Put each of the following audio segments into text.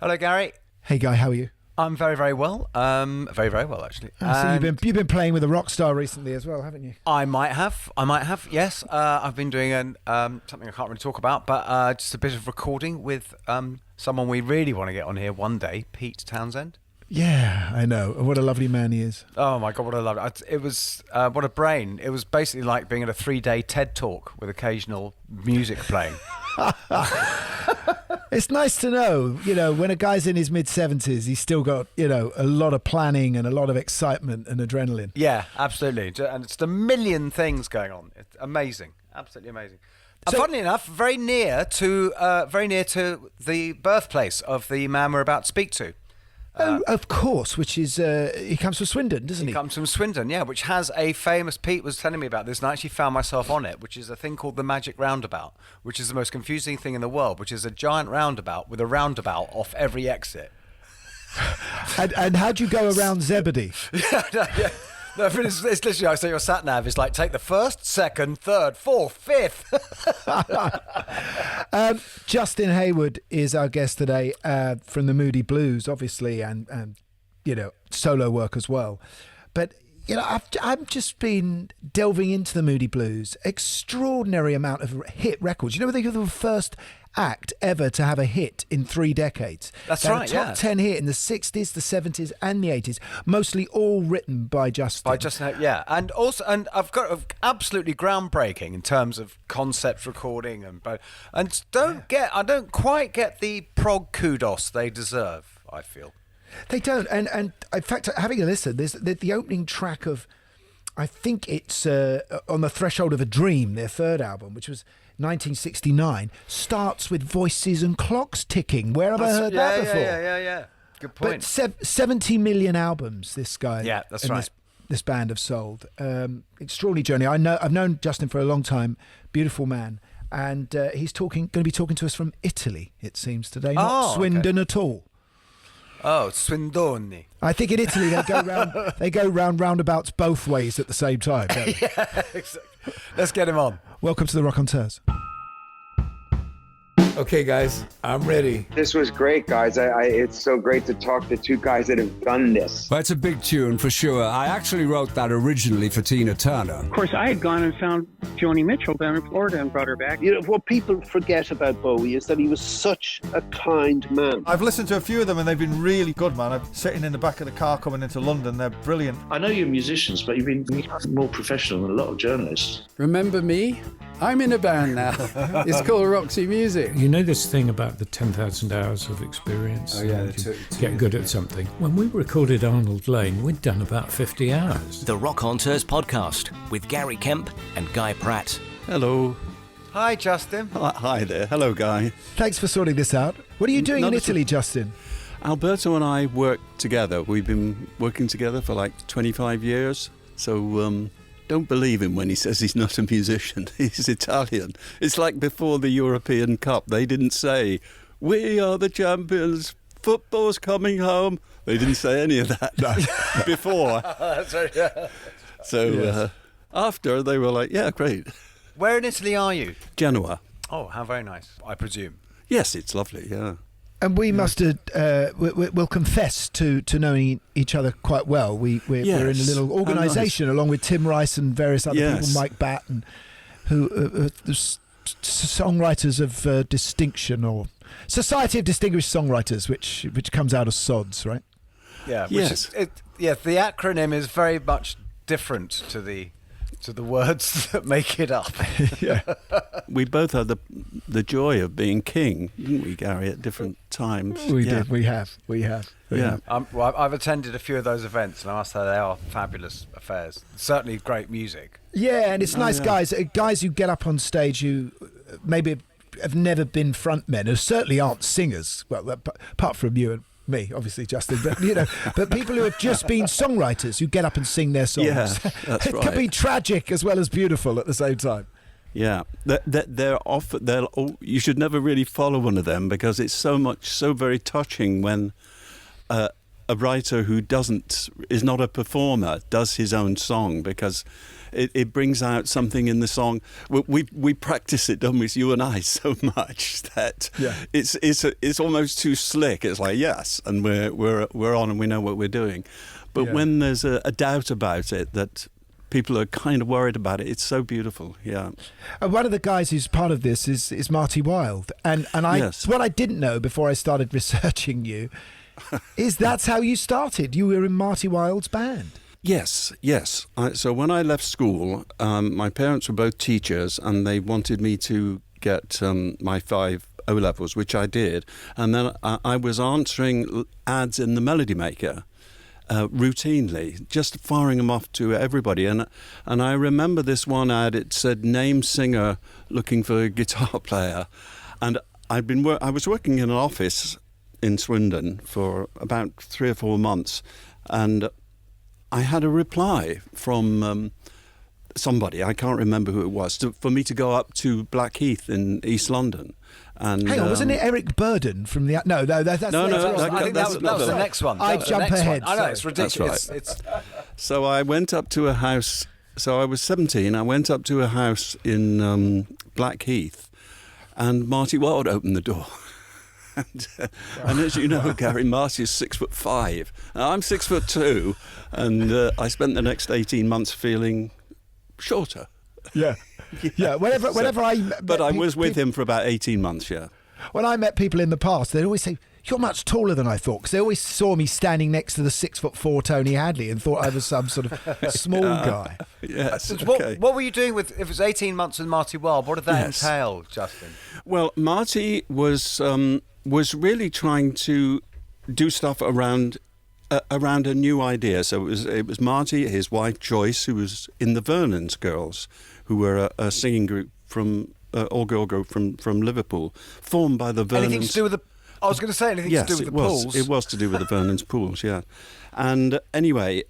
Hello, Gary. Hey, Guy, how are you? I'm very, very well. Very, very well, actually. So you've been playing with a rock star recently as well, haven't you? I might have. Yes. I've been doing something I can't really talk about, but just a bit of recording with someone we really want to get on here one day, Pete Townsend. Yeah, I know. What a lovely man he is. Oh my God, what a lovely! It was what a brain. It was basically like being at a 3-day TED talk with occasional music playing. It's nice to know, when a guy's in his mid-70s, he's still got, a lot of planning and a lot of excitement and adrenaline. Yeah, absolutely. And it's a million things going on. It's amazing. Absolutely amazing. So, funnily enough, very near to the birthplace of the man we're about to speak to. Of course, which is, he comes from Swindon, doesn't he? He comes from Swindon, yeah, which has a famous, Pete was telling me about this, and I actually found myself on it, which is a thing called the Magic Roundabout, which is the most confusing thing in the world, which is a giant roundabout with a roundabout off every exit. and how do you go around Zebedee? Yeah. No, it's literally, I say your sat nav is like, take the first, second, third, fourth, fifth. Justin Hayward is our guest today from the Moody Blues, obviously, and solo work as well. But, I've just been delving into the Moody Blues. Extraordinary amount of hit records. They were the first act ever to have a hit in 3 decades. That's right, yeah. Top 10 hit in the 60s, the 70s and the 80s, mostly all written by Justin. Yeah. And I've got absolutely groundbreaking in terms of concept recording and I don't quite get the prog kudos they deserve, I feel. They don't, and in fact, having a listen, there's the opening track of, I think it's On the Threshold of a Dream, their third album, which was 1969, starts with voices and clocks ticking. Where have I heard that before? Yeah. Good point. But 70 million albums this guy, that's right. This band have sold. Extraordinary journey. I've known Justin for a long time. Beautiful man, and he's going to be talking to us from Italy. It seems today, not Swindon at all. Oh, Swindoni. I think in Italy they go round roundabouts both ways at the same time. Yeah, exactly. Let's get him on. Welcome to the Rockonteurs. Okay, guys, I'm ready. This was great, guys. It's so great to talk to two guys that have done this. Well, it's a big tune for sure. I actually wrote that originally for Tina Turner. Of course, I had gone and found Joni Mitchell down in Florida and brought her back. What people forget about Bowie is that he was such a kind man. I've listened to a few of them and they've been really good, man. I'm sitting in the back of the car coming into London. They're brilliant. I know you're musicians, but you've been more professional than a lot of journalists. Remember me? I'm in a band now. It's called Roxy Music. You know this thing about the 10,000 hours of experience? Oh, yeah. Get good at something. When we recorded Arnold Lane, we'd done about 50 hours. The Rockonteurs podcast with Gary Kemp and Guy Pratt. Hello. Hi, Justin. Hi there. Hello, Guy. Thanks for sorting this out. What are you doing in Italy, Justin? Alberto and I work together. We've been working together for like 25 years. So, don't believe him when he says he's not a musician. He's Italian. It's like before the European Cup. They didn't say, "We are the champions, football's coming home." They didn't say any of that before. That's right, yeah. So yes. After, they were like, yeah, great. Where in Italy are you? Genoa. Oh, how very nice, I presume. Yes, it's lovely, yeah. And we must have, we'll confess to knowing each other quite well. We're in a little organisation along with Tim Rice and various other people, Mike Batt, and who songwriters of distinction, or Society of Distinguished Songwriters, which comes out of SODS, right? Yeah. Yes. The acronym is very much different to the words that make it up. Yeah. We both had the joy of being king, didn't we, Gary, at different times? We did. We have. Yeah. Well, I've attended a few of those events, and I must say they are fabulous affairs. Certainly great music. Yeah, and it's nice guys who get up on stage who maybe have never been frontmen, who certainly aren't singers. Well, apart from you and me, obviously, Justin, but but people who have just been songwriters who get up and sing their songs. Yeah, that's it right. can be tragic as well as beautiful at the same time. Yeah, you should never really follow one of them, because it's so very touching when a writer who is not a performer does his own song, because it brings out something in the song. We practice it, don't we, you and I, so much that it's almost too slick. It's like, yes, and we're on and we know what we're doing. But when there's a doubt about it, that people are kind of worried about it, it's so beautiful. Yeah. One of the guys who's part of this is Marty Wilde, and what I didn't know before I started researching you is that's how you started. You were in Marty Wilde's band. Yes. So when I left school, my parents were both teachers, and they wanted me to get my 5 O-levels, which I did, and then I was answering ads in the Melody Maker. Routinely, just firing them off to everybody, and I remember this one ad. It said "Name singer looking for a guitar player," and I was working in an office in Swindon for about 3 or 4 months, and I had a reply from somebody, I can't remember who it was, for me to go up to Blackheath in East London. And, hang on, wasn't it Eric Burden from the... No, that's I think that was the next one. I jump ahead. I know, it's ridiculous. That's right. So I went up to a house... So I was 17. I went up to a house in Blackheath, and Marty Wilde opened the door. And as you know, Gary, Marty is 6'5". I'm 6'2", and I spent the next 18 months feeling shorter. Yeah. Yeah, whenever I... But I was with him for about 18 months, yeah. When I met people in the past, they'd always say, "You're much taller than I thought," because they always saw me standing next to the 6'4" Tony Hadley and thought I was some sort of small guy. Yes. Okay. What were you doing if it was 18 months with Marty Wilde? What did that entail, Justin? Well, Marty was really trying to do stuff around a new idea. So it was Marty, his wife Joyce, who was in the Vernon's Girls, who were a singing group from all-girl group from Liverpool, formed by the Vernons. Anything to do with the... I was going to say anything to do with the pools. It was to do with the Vernon's pools, yeah. And anyway,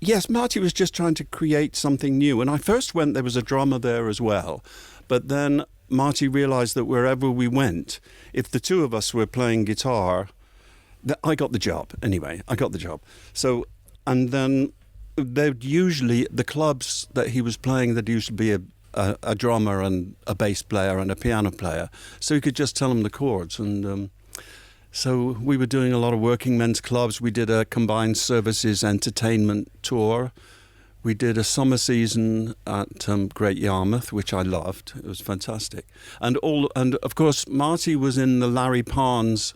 yes, Marty was just trying to create something new. And I first went, there was a drummer there as well. But then Marty realised that wherever we went, if the two of us were playing guitar, I got the job. Anyway, I got the job. So, and then there'd usually, the clubs that he was playing, there'd usually be a drummer and a bass player and a piano player, so you could just tell them the chords. And so we were doing a lot of working men's clubs. We did a combined services entertainment tour. We did a summer season at Great Yarmouth, which I loved. It was fantastic. And of course, Marty was in the Larry Parnes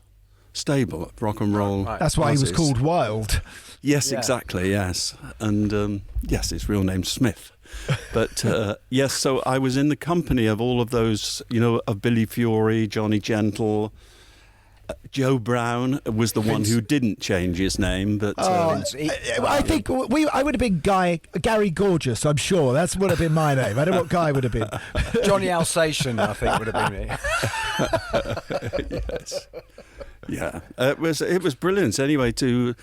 stable of rock and roll. Right. That's why he was called Wild. Yes, exactly. Yes, and yes, his real name's Smith. But yes, so I was in the company of all of those, of Billy Fury, Johnny Gentle. Joe Brown was the one who didn't change his name, but I think I would have been Gary Gorgeous. I'm sure that would have been my name. I don't know what Guy would have been. Johnny Alsatian, I think, would have been me. Yes. Yeah, it was brilliant. Anyway, to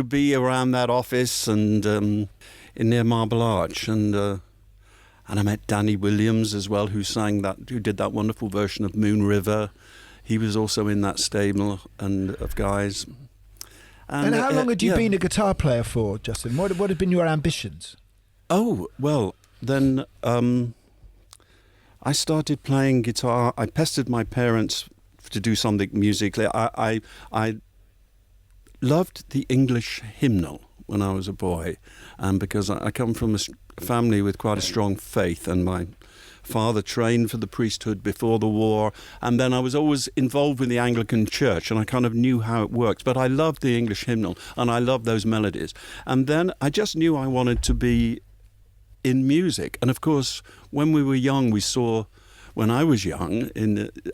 be around that office and in near Marble Arch, and I met Danny Williams as well, who did that wonderful version of Moon River. He was also in that stable and of guys. And how long had you been a guitar player for, Justin? What have been your ambitions? Oh, well, then I started playing guitar. I pestered my parents to do something musically. I loved the English hymnal when I was a boy, and because I come from a family with quite a strong faith, and my father trained for the priesthood before the war, and then I was always involved with the Anglican Church, and I kind of knew how it works. But I loved the English hymnal, and I loved those melodies. And then I just knew I wanted to be in music. And of course, when we were young, when I was young,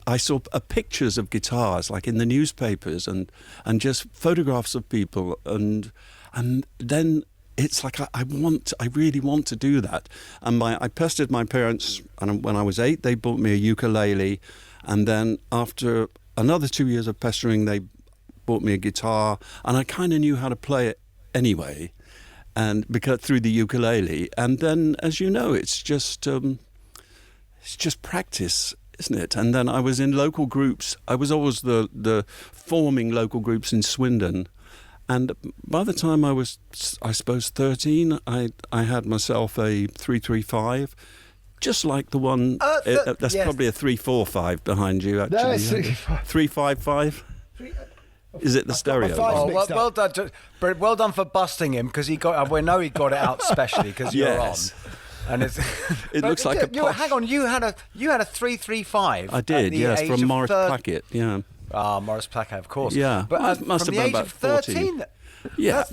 I saw pictures of guitars, like in the newspapers, and just photographs of people, and then it's like I really want to do that. And I pestered my parents, and when I was 8, they bought me a ukulele, and then after another 2 years of pestering, they bought me a guitar, and I kind of knew how to play it anyway, and because through the ukulele. And then, as you know, it's just practice, isn't it? And then I was in local groups. I was always the forming local groups in Swindon. And by the time I was, I suppose, 13, I had myself a 335, just like the one. That's probably a 345 behind you, actually. No, it's 355. Is it the stereo? Well done, well done for busting him, because he got. We know he got it out specially because you're on. And it's it looks like a posh. Hang on, you had a 335. I did, yes, from Morris Plackett. Yeah. Ah, Morris Plackett, of course. Yeah, but must from have the been age about of 13. 14. Yeah,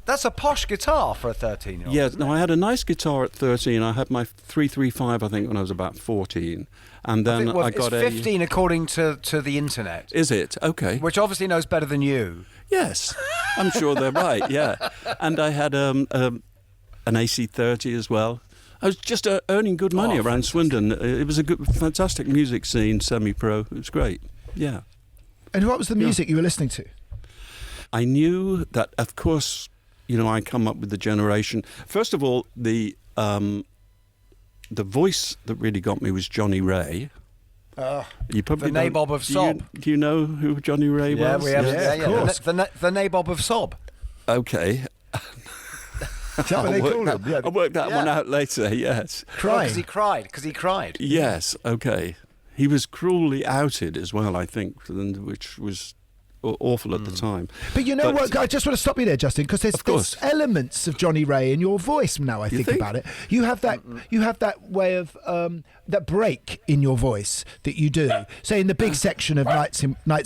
that's a posh guitar for a 13-year-old. Yeah, no, I had a nice guitar at 13. I had my 335, I think, when I was about 14, and then I got it's 15 according to the internet. Is it? Okay. Which obviously knows better than you. Yes, I'm sure they're right. Yeah, and I had an AC30 as well. I was just earning good money around Swindon. It was a fantastic music scene, semi-pro. It was great. Yeah. And what was the music you were listening to? I knew that, of course, I come up with the generation. First of all, the voice that really got me was Johnny Ray. You probably the nabob of Sob. Do you know who Johnny Ray was? Yeah, we have. Yeah, of course. The nabob of Sob. Okay. Is that what they call him? Yeah. I'll work that one out later, yes. Crying. Because he cried. Yes, okay. He was cruelly outed as well, I think, which was awful at the time. But you know what? I just want to stop you there, Justin, because there's elements of Johnny Ray in your voice now. I think about it. You have that. You have that way of that break in your voice that you do. Say in the big section of Nights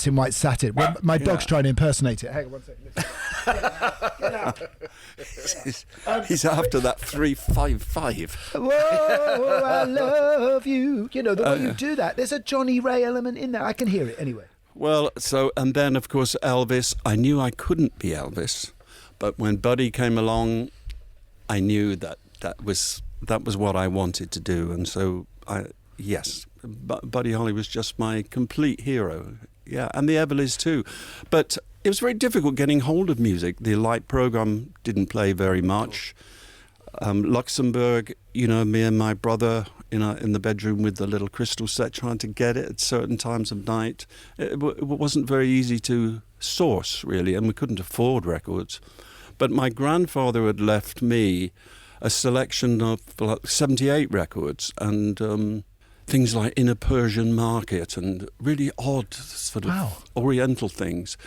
in White Satin. When my dog's trying to impersonate it. Hang on one second. He's after that 355. Whoa, I love you. You know the way you do that. There's a Johnny Ray element in there. I can hear it anyway. Well, and then, of course, Elvis. I knew I couldn't be Elvis, but when Buddy came along, I knew that was what I wanted to do, and so Buddy Holly was just my complete hero. Yeah, and the Everleys too. But it was very difficult getting hold of music. The Light program didn't play very much. Luxembourg, me and my brother in the bedroom with the little crystal set trying to get it at certain times of night. It wasn't very easy to source, really, and we couldn't afford records. But my grandfather had left me a selection of 78 records and things like In a Persian Market and really odd sort of oriental things.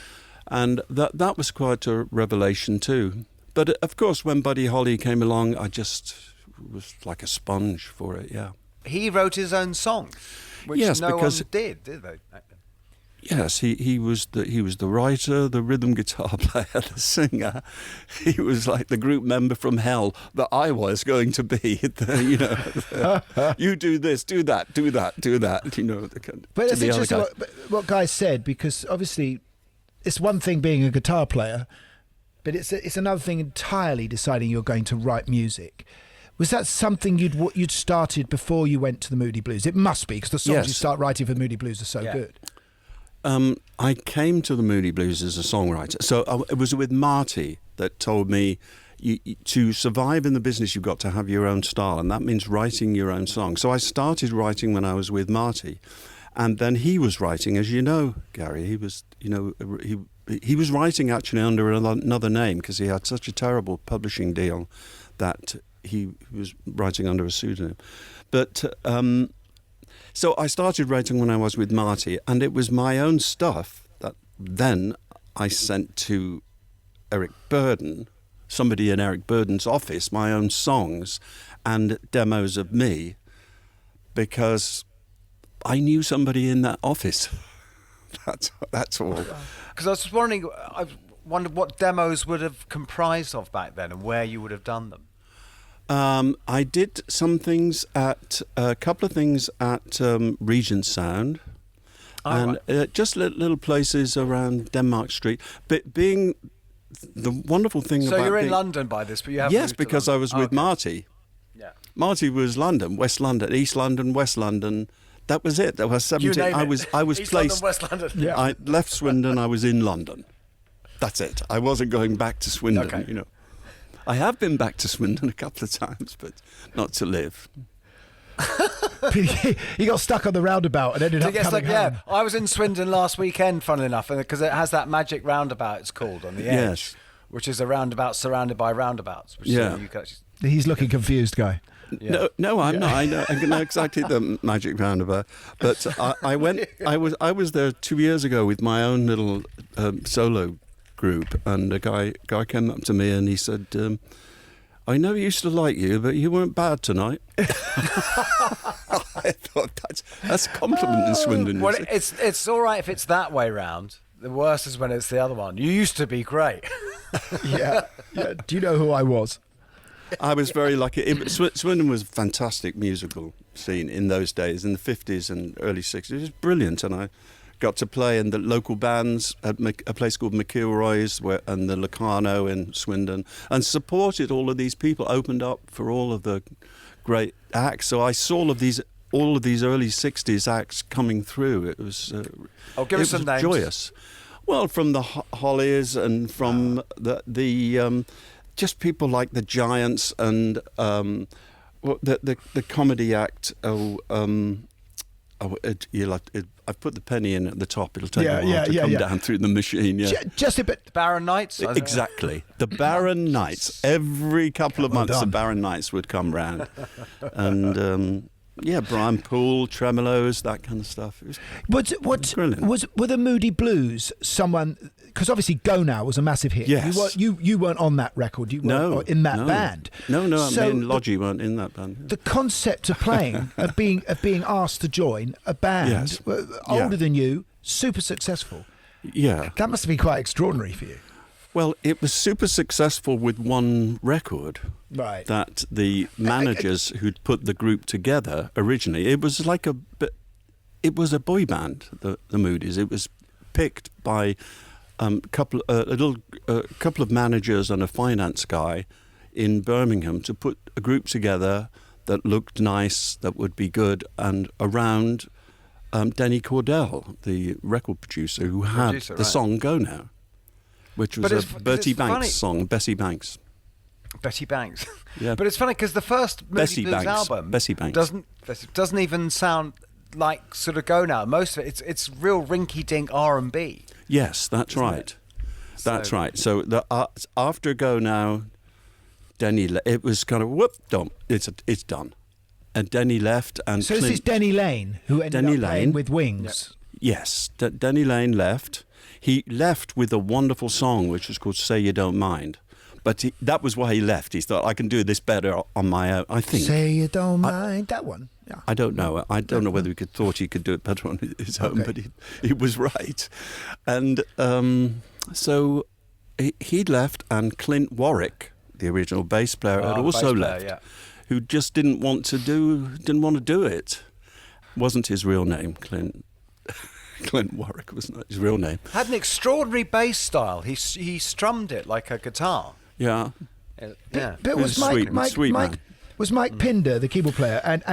And that was quite a revelation too. But of course, when Buddy Holly came along, I just was like a sponge for it. Yeah. He wrote his own songs, which no one did they? Yes, he was the writer, the rhythm guitar player, the singer. He was like the group member from hell that I was going to be. You do this, do that, do that, do that. But it's interesting what Guy said, because obviously it's one thing being a guitar player, but it's another thing entirely deciding you're going to write music. Was that something you'd started before you went to the Moody Blues? It must be, because the songs you start writing for Moody Blues are so good. I came to the Moody Blues as a songwriter. So it was with Marty that told me, to survive in the business, you've got to have your own style, and that means writing your own songs. So I started writing when I was with Marty. And then he was writing, as you know, Gary, he was writing actually under another name because he had such a terrible publishing deal that he was writing under a pseudonym. But so I started writing when I was with Marty, and it was my own stuff that then I sent to Eric Burden, somebody in Eric Burden's office, my own songs and demos of me, because I knew somebody in that office. That's all. Because I was wondering, I wondered what demos would have comprised of back then and where you would have done them. I did some things a couple of things at Regent Sound, just little places around Denmark Street. But being the wonderful thing about... So you're in London by this, but you haven't moved to because I was with Marty. Yeah. Marty was London, West London, East London, West London. That was it. There was 17. I was East placed. London, West London. Yeah. I left Swindon. I was in London. That's it. I wasn't going back to Swindon. Okay. I have been back to Swindon a couple of times, but not to live. he got stuck on the roundabout and ended up coming home. Yeah, I was in Swindon last weekend, funnily enough, because it has that magic roundabout, it's called, on the edge. Yes. Which is a roundabout surrounded by roundabouts. Which Yeah. you can actually... He's looking confused, Guy. Yeah. No, I'm not. I know exactly the magic roundabout. But I was there 2 years ago with my own little solo group, and a guy came up to me and he said, "I never used to like you, but you weren't bad tonight." I thought that's a compliment in Swindon. Well, it's all right if it's that way round. The worst is when it's the other one. You used to be great. Yeah. Do you know who I was? I was very lucky. Swindon was a fantastic musical scene in those days, in the 50s and early 60s. It was brilliant, and I got to play in the local bands at a place called McIlroy's and the Locarno in Swindon, and supported all of these people, opened up for all of the great acts. So I saw all of these early 60s acts coming through. It was give us some names. Joyous. Well, from the Hollies and from the just people like the Giants and the comedy act. I've put the penny in at the top. It'll take a while to come down through the machine. Yeah, just a bit. Baron Knights. Exactly, the Baron Knights. Every couple of months, the Baron Knights would come round, and Brian Poole, tremolos, that kind of stuff. Were the Moody Blues someone? Because obviously Go Now was a massive hit. Yes. You weren't on that record. You weren't in that band. No. So Logie weren't in that band. The concept of playing, of being asked to join a band older than you, super successful. Yeah. That must have been quite extraordinary for you. Well, it was super successful with one record. Right. That the managers who'd put the group together originally, it was like it was a boy band, the Moodies. It was picked by a couple of managers and a finance guy in Birmingham to put a group together that looked nice, that would be good, and around Denny Cordell, the record producer who had the song Go Now, which was a Bertie Banks song, Bessie Banks. Betty Banks. Yeah. But it's funny because the first Moody Blues album doesn't even sound like sort of Go Now. Most of it's real rinky-dink R&B. Yes, that's right. That's right. So after Go Now, Denny, it was kind of done. It's done, and Denny left, and so this is Denny Lane who ended up playing with Wings. Yep. Yes, Denny Lane left. He left with a wonderful song which was called "Say You Don't Mind." But that was why he left. He thought, I can do this better on my own, I think. Say You Don't Mind, that one. Yeah. I don't know. I don't know whether he thought he could do it better on his own, but he was right. And so he left, and Clint Warwick, the original bass player, had also left, who just didn't want to do it. Wasn't his real name, Clint. Clint Warwick was not his real name. Had an extraordinary bass style. He strummed it like a guitar. Yeah. But was Mike Pinder the keyboard player and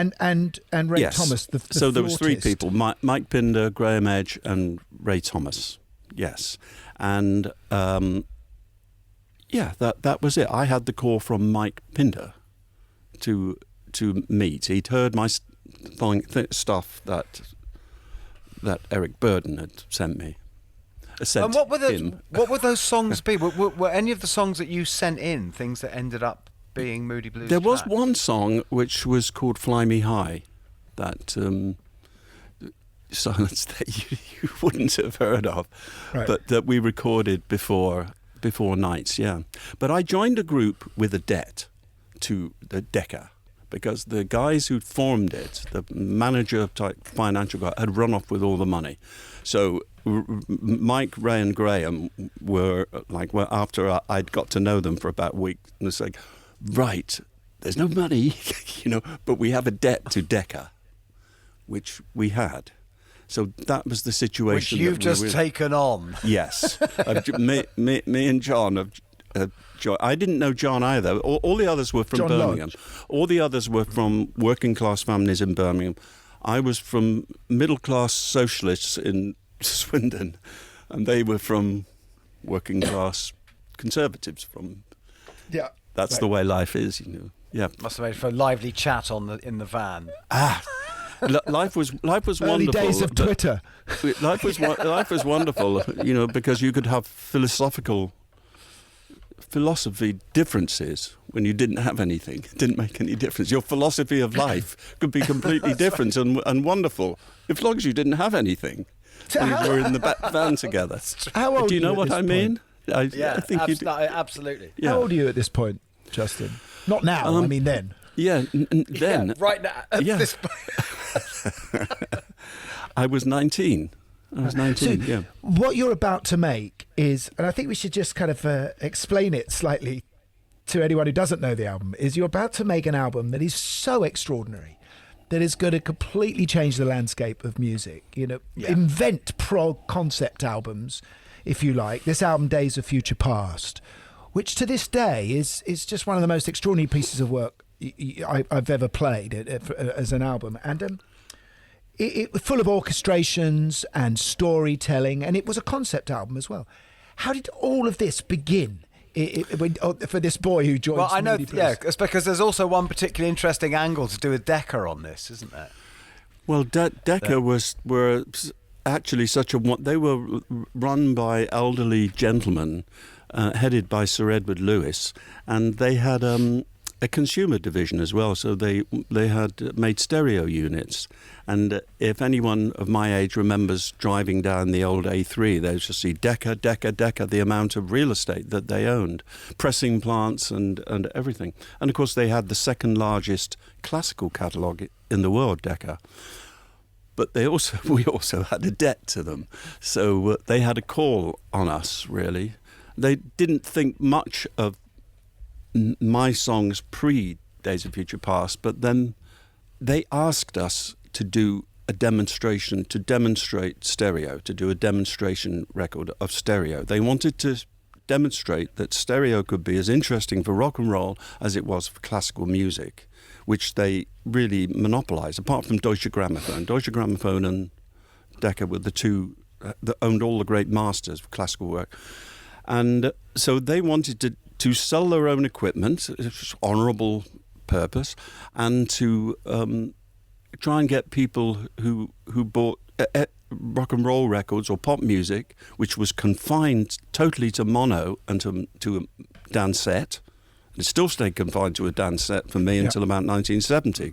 Ray Thomas the so there was three flautist? people: Mike Pinder, Graham Edge, and Ray Thomas. Yes, and that was it. I had the call from Mike Pinder to meet. He'd heard my stuff that Eric Burden had sent me. And what were those songs be? Were any of the songs that you sent in things that ended up being Moody Blues? There was one song which was called "Fly Me High," that silence that you wouldn't have heard of, but that we recorded before Nights. Yeah, but I joined a group with a debt to the Decca, because the guys who formed it, the manager type financial guy, had run off with all the money. So Mike, Ray and Graham were after I'd got to know them for about a week, and it's like, right, there's no money, but we have a debt to Decca, which we had. So that was the situation. Which you've just taken on. Yes. me and John have I didn't know John either. All the others were from John Birmingham. Lodge. All the others were from working class families in Birmingham. I was from middle class socialists in Swindon, and they were from working class conservatives. That's the way life is, Yeah. Must have made for a lively chat in the van. Life was wonderful. Early days of Twitter. Life was wonderful, because you could have philosophy differences when you didn't have anything. It didn't make any difference. Your philosophy of life could be completely different and wonderful, as long as you didn't have anything. We were in the van together. How old Do you know are what I mean? I think absolutely. Yeah. How old are you at this point, Justin? Not now, I mean then. Yeah, then. Yeah, right now. At this I was 19. So what you're about to make is, and I think we should just kind of explain it slightly to anyone who doesn't know the album, is you're about to make an album that is so extraordinary that is going to completely change the landscape of music. Invent prog concept albums, if you like. This album, Days of Future Past, which to this day is just one of the most extraordinary pieces of work I've ever played as an album. And it was full of orchestrations and storytelling, and it was a concept album as well. How did all of this begin for this boy who joined? Well, I know, Moody Blues? it's because there's also one particularly interesting angle to do with Decca on this, isn't there? Well, Decca were actually they were run by elderly gentlemen, headed by Sir Edward Lewis, and they had a consumer division as well. So they had made stereo units, and if anyone of my age remembers driving down the old A3, they used to see Decca, the amount of real estate that they owned, pressing plants and everything. And of course, they had the second largest classical catalogue in the world, Decca. But we also had a debt to them, so they had a call on us. Really, they didn't think much of my songs pre Days of Future Past, but then they asked us to do a demonstration, to demonstrate stereo, to do a demonstration record of stereo. They wanted to demonstrate that stereo could be as interesting for rock and roll as it was for classical music, which they really monopolized, apart from Deutsche Grammophon. Deutsche Grammophon and Decca were the two that owned all the great masters of classical work. And so they wanted to sell their own equipment, honourable purpose, and to try and get people who bought rock and roll records or pop music, which was confined totally to mono and to a dance set. It still stayed confined to a dance set for me until about 1970.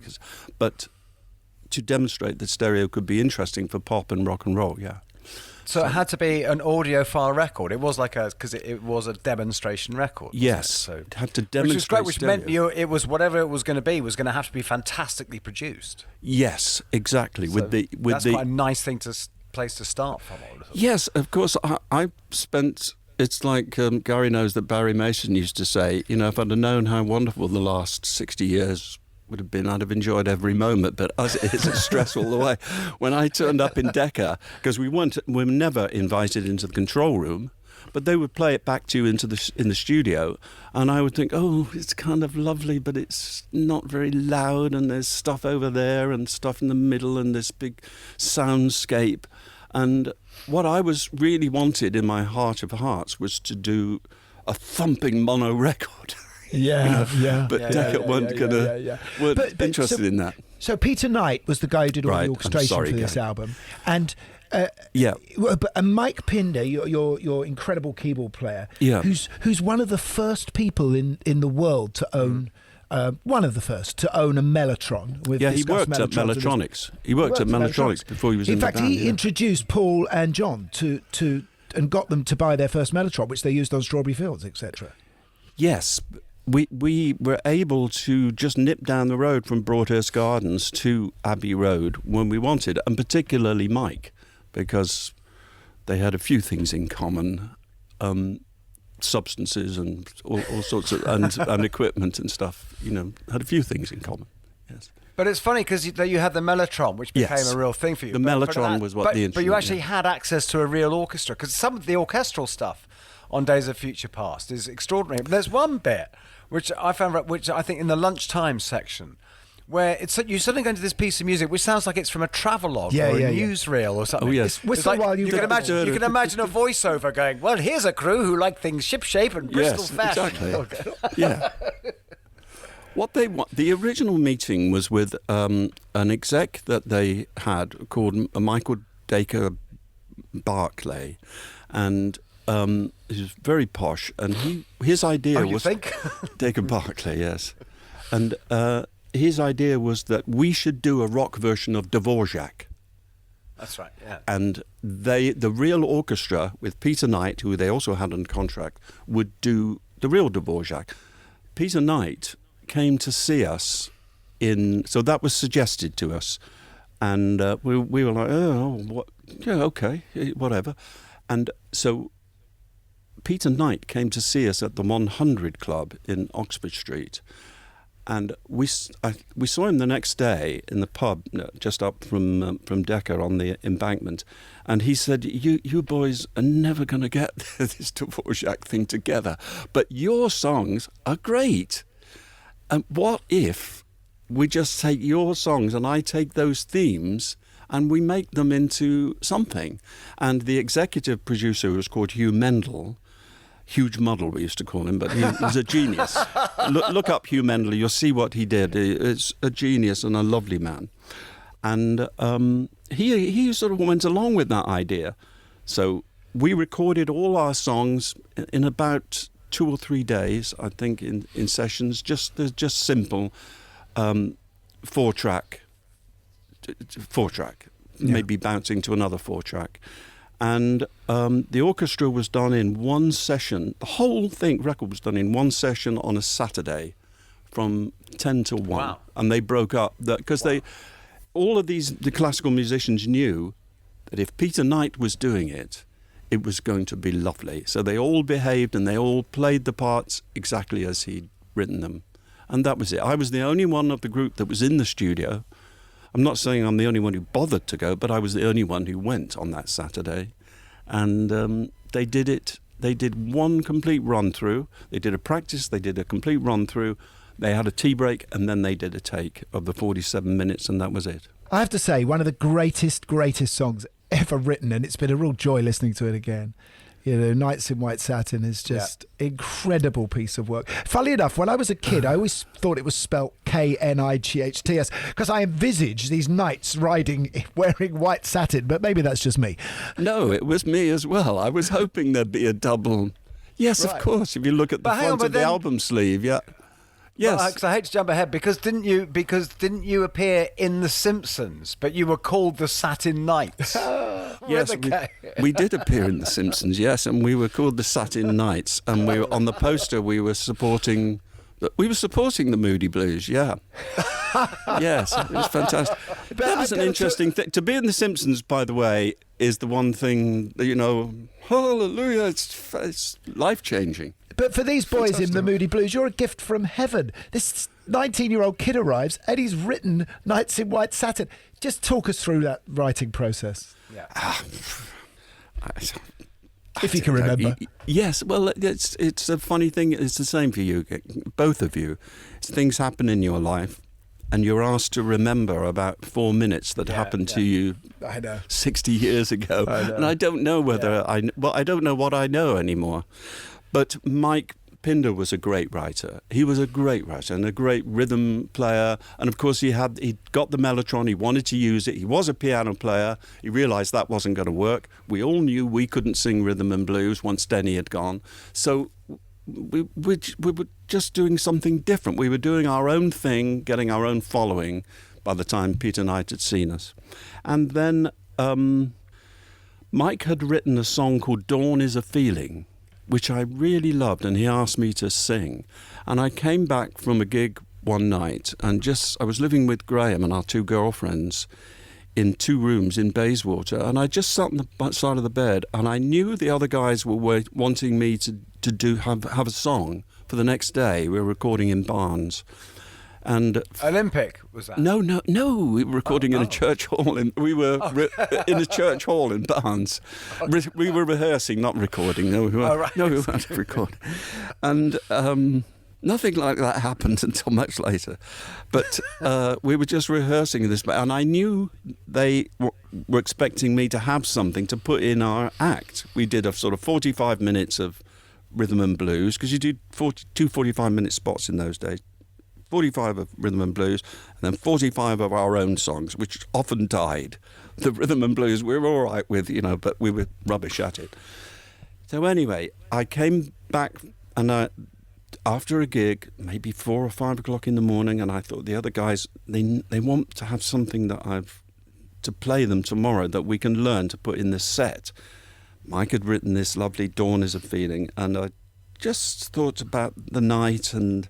But to demonstrate that stereo could be interesting for pop and rock and roll, So it had to be an audiophile record. It was because it was a demonstration record. Yes, so it had to demonstrate. Which meant it was whatever it was going to be was going to have to be fantastically produced. Yes, exactly. So that's quite a nice place to start from. Yes, of course. I spent. It's like Gary knows that Barry Mason used to say. If I'd have known how wonderful the last 60 years would have been, I'd have enjoyed every moment, but as it is, it's stress all the way. When I turned up in Decca, because we were never invited into the control room, but they would play it back to you in the studio, and I would think, oh, it's kind of lovely, but it's not very loud, and there's stuff over there and stuff in the middle and this big soundscape. And what I really wanted in my heart of hearts was to do a thumping mono record. But Decca weren't interested in that. So Peter Knight was the guy who did all the orchestration for this album, and and Mike Pinder, your incredible keyboard player, who's one of the first people in the world to own. One of the first to own a Mellotron. He worked at Mellotronics. He worked at Mellotronics before he was in the band. In fact, he introduced Paul and John to and got them to buy their first Mellotron, which they used on Strawberry Fields, etc. Yes. We were able to just nip down the road from Broadhurst Gardens to Abbey Road when we wanted, and particularly Mike, because they had a few things in common, substances and all sorts of and equipment and stuff. Had a few things in common. Yes. But it's funny because you had the Mellotron, which became a real thing for you. The Mellotron was what the instrument. But you actually had access to a real orchestra, because some of the orchestral stuff on Days of Future Past is extraordinary. But there's one bit which I found, which I think in the lunchtime section, where you suddenly go into this piece of music which sounds like it's from a travelogue or a newsreel or something. Oh, yes. It's like, you can imagine a voiceover going, well, here's a crew who like things ship-shape and Bristol fashion. Exactly. Yeah. What the original meeting was with an exec that they had called Michael Dacre Barclay, and he was very posh, and his idea was... Dacre Barclay, yes. And his idea was that we should do a rock version of Dvorak. That's right, yeah. And the real orchestra, with Peter Knight, who they also had on contract, would do the real Dvorak. Peter Knight came to see us so that was suggested to us, and we were like, okay, whatever. And so Peter Knight came to see us at the 100 Club in Oxford Street, and we saw him the next day in the pub just up from Decca on the Embankment, and he said, you boys are never going to get this Dvorak thing together, but your songs are great. And what if we just take your songs and I take those themes and we make them into something? And the executive producer, who was called Hugh Mendel, Huge Muddle we used to call him, but he was a genius. Look up Hugh Mendel, you'll see what he did. It's a genius and a lovely man. And he sort of went along with that idea. So we recorded all our songs in about 2 or 3 days, I think, in sessions, just simple 4-track, maybe bouncing to another 4-track. And the orchestra was done in one session. The whole record was done in one session on a Saturday from 10 till 1. Wow. And they broke up because all of the classical musicians knew that if Peter Knight was doing it, it was going to be lovely. So they all behaved and they all played the parts exactly as he'd written them. And that was it. I was the only one of the group that was in the studio. I'm not saying I'm the only one who bothered to go, but I was the only one who went on that Saturday. And they did it. They did one complete run-through. They did a practice. They did a complete run-through. They had a tea break, and then they did a take of the 47 minutes, and that was it. I have to say, one of the greatest songs ever written, and it's been a real joy listening to it again. You know, Nights in White Satin is just incredible piece of work. Funnily enough, when I was a kid, I always thought it was spelt Knights, because I envisaged these knights wearing white satin, but maybe that's just me. No, it was me as well. I was hoping there'd be a double. Yes, right. of course. If you look at the front of the album sleeve, yes. Because I hate to jump ahead, because didn't you appear in The Simpsons, but you were called the Satin Knights? Yes, we did appear in The Simpsons, yes, and we were called the Satin Knights, and we were on the poster. We were supporting the Moody Blues, yeah. Yes, it was fantastic. That was an interesting thing. To be in The Simpsons, by the way, is the one thing that, hallelujah, it's life-changing. But for these boys in the Moody Blues, you're a gift from heaven. This 19-year-old kid arrives and he's written Nights in White Satin. Just talk us through that writing process. Yeah. If you can remember. Yes, well, it's a funny thing. It's the same for you, both of you. Things happen in your life, and you're asked to remember about 4 minutes that happened to you 60 years ago. And I don't know whether I don't know what I know anymore. But Mike Pinder was a great writer. He was a great writer and a great rhythm player. And of course, he got the mellotron. He wanted to use it. He was a piano player. He realised that wasn't going to work. We all knew we couldn't sing rhythm and blues once Denny had gone. So we were just doing something different. We were doing our own thing, getting our own following by the time Peter Knight had seen us. And then Mike had written a song called Dawn is a Feeling, which I really loved, and he asked me to sing. And I came back from a gig one night, and I was living with Graham and our 2 girlfriends in 2 rooms in Bayswater, and I just sat on the side of the bed, and I knew the other guys were wanting me to have a song for the next day. We were recording in Barnes. And Olympic was that? No. We were recording in a church hall. We were in a church hall in Barnes. We were rehearsing, not recording. No, we weren't recording. And nothing like that happened until much later. But we were just rehearsing this, and I knew they were expecting me to have something to put in our act. We did a sort of 45 minutes of rhythm and blues, because you do 2 45-minute spots in those days. 45 of rhythm and blues, and then 45 of our own songs, which often died. The rhythm and blues we were all right with, but we were rubbish at it. So anyway, I came back and after a gig, maybe 4 or 5 o'clock in the morning, and I thought the other guys, they want to have something that to play them tomorrow that we can learn to put in this set. Mike had written this lovely Dawn is a Feeling, and I just thought about the night, and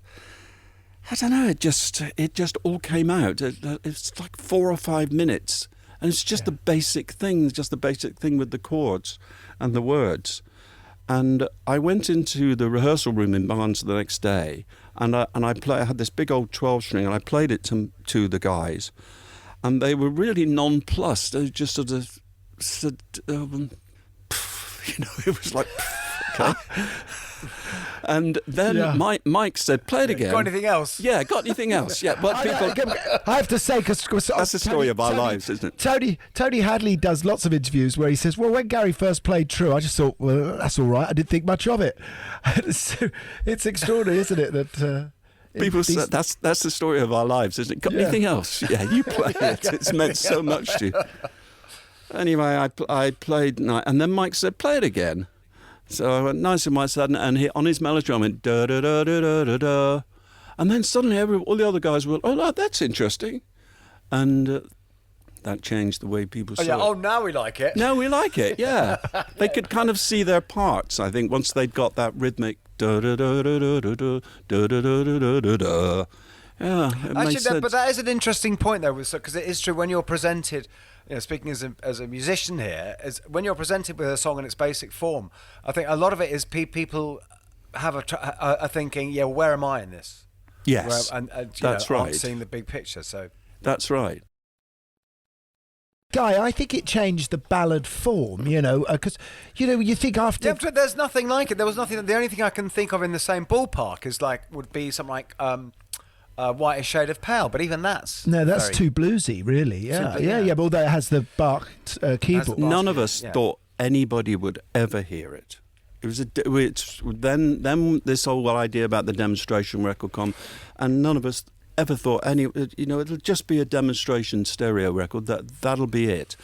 I don't know, it just all came out. It's like 4 or 5 minutes, and it's just the basic thing, with the chords and the words. And I went into the rehearsal room in Barnes the next day, and I had this big old 12-string, and I played it to the guys, and they were really nonplussed. They just sort of said, it was like, okay. And then Mike said, play it again. Got anything else? Yeah, got anything else? Yeah, but I have to say, because that's the story of our lives, isn't it? Tony Hadley does lots of interviews where he says, well, when Gary first played True, I just thought, well, that's all right. I didn't think much of it. So it's extraordinary, isn't it? That people say that's the story of our lives, isn't it? Got anything else? Yeah, you play it. It's meant so much to you. Anyway, I played, and then Mike said, play it again. So I went, Nice and White Satin, and on his melody, I went, da da da da da da da. And then suddenly all the other guys were, oh, that's interesting. And that changed the way people saw it. Oh, now we like it. Now we like it, yeah. They could kind of see their parts, I think, once they'd got that rhythmic da da da da da da da da da da da da da. Yeah, it makes sense. But that is an interesting point, though, because it is true when you're presented. Speaking as a musician here, when you're presented with a song in its basic form, I think a lot of it is people have a thinking, yeah, where am I in this? Yes, that's right. Aren't seeing the big picture, so that's right. Guy, I think it changed the ballad form, because, you think after... Yeah, but there's nothing like it. There was nothing... The only thing I can think of in the same ballpark would be something like... White Shade of Pale, but even that's too bluesy, really. Yeah. But although it has the Bach keyboard, none of us thought anybody would ever hear it. It was then this whole idea about the demonstration record and none of us ever thought it'll just be a demonstration stereo record. That'll be it.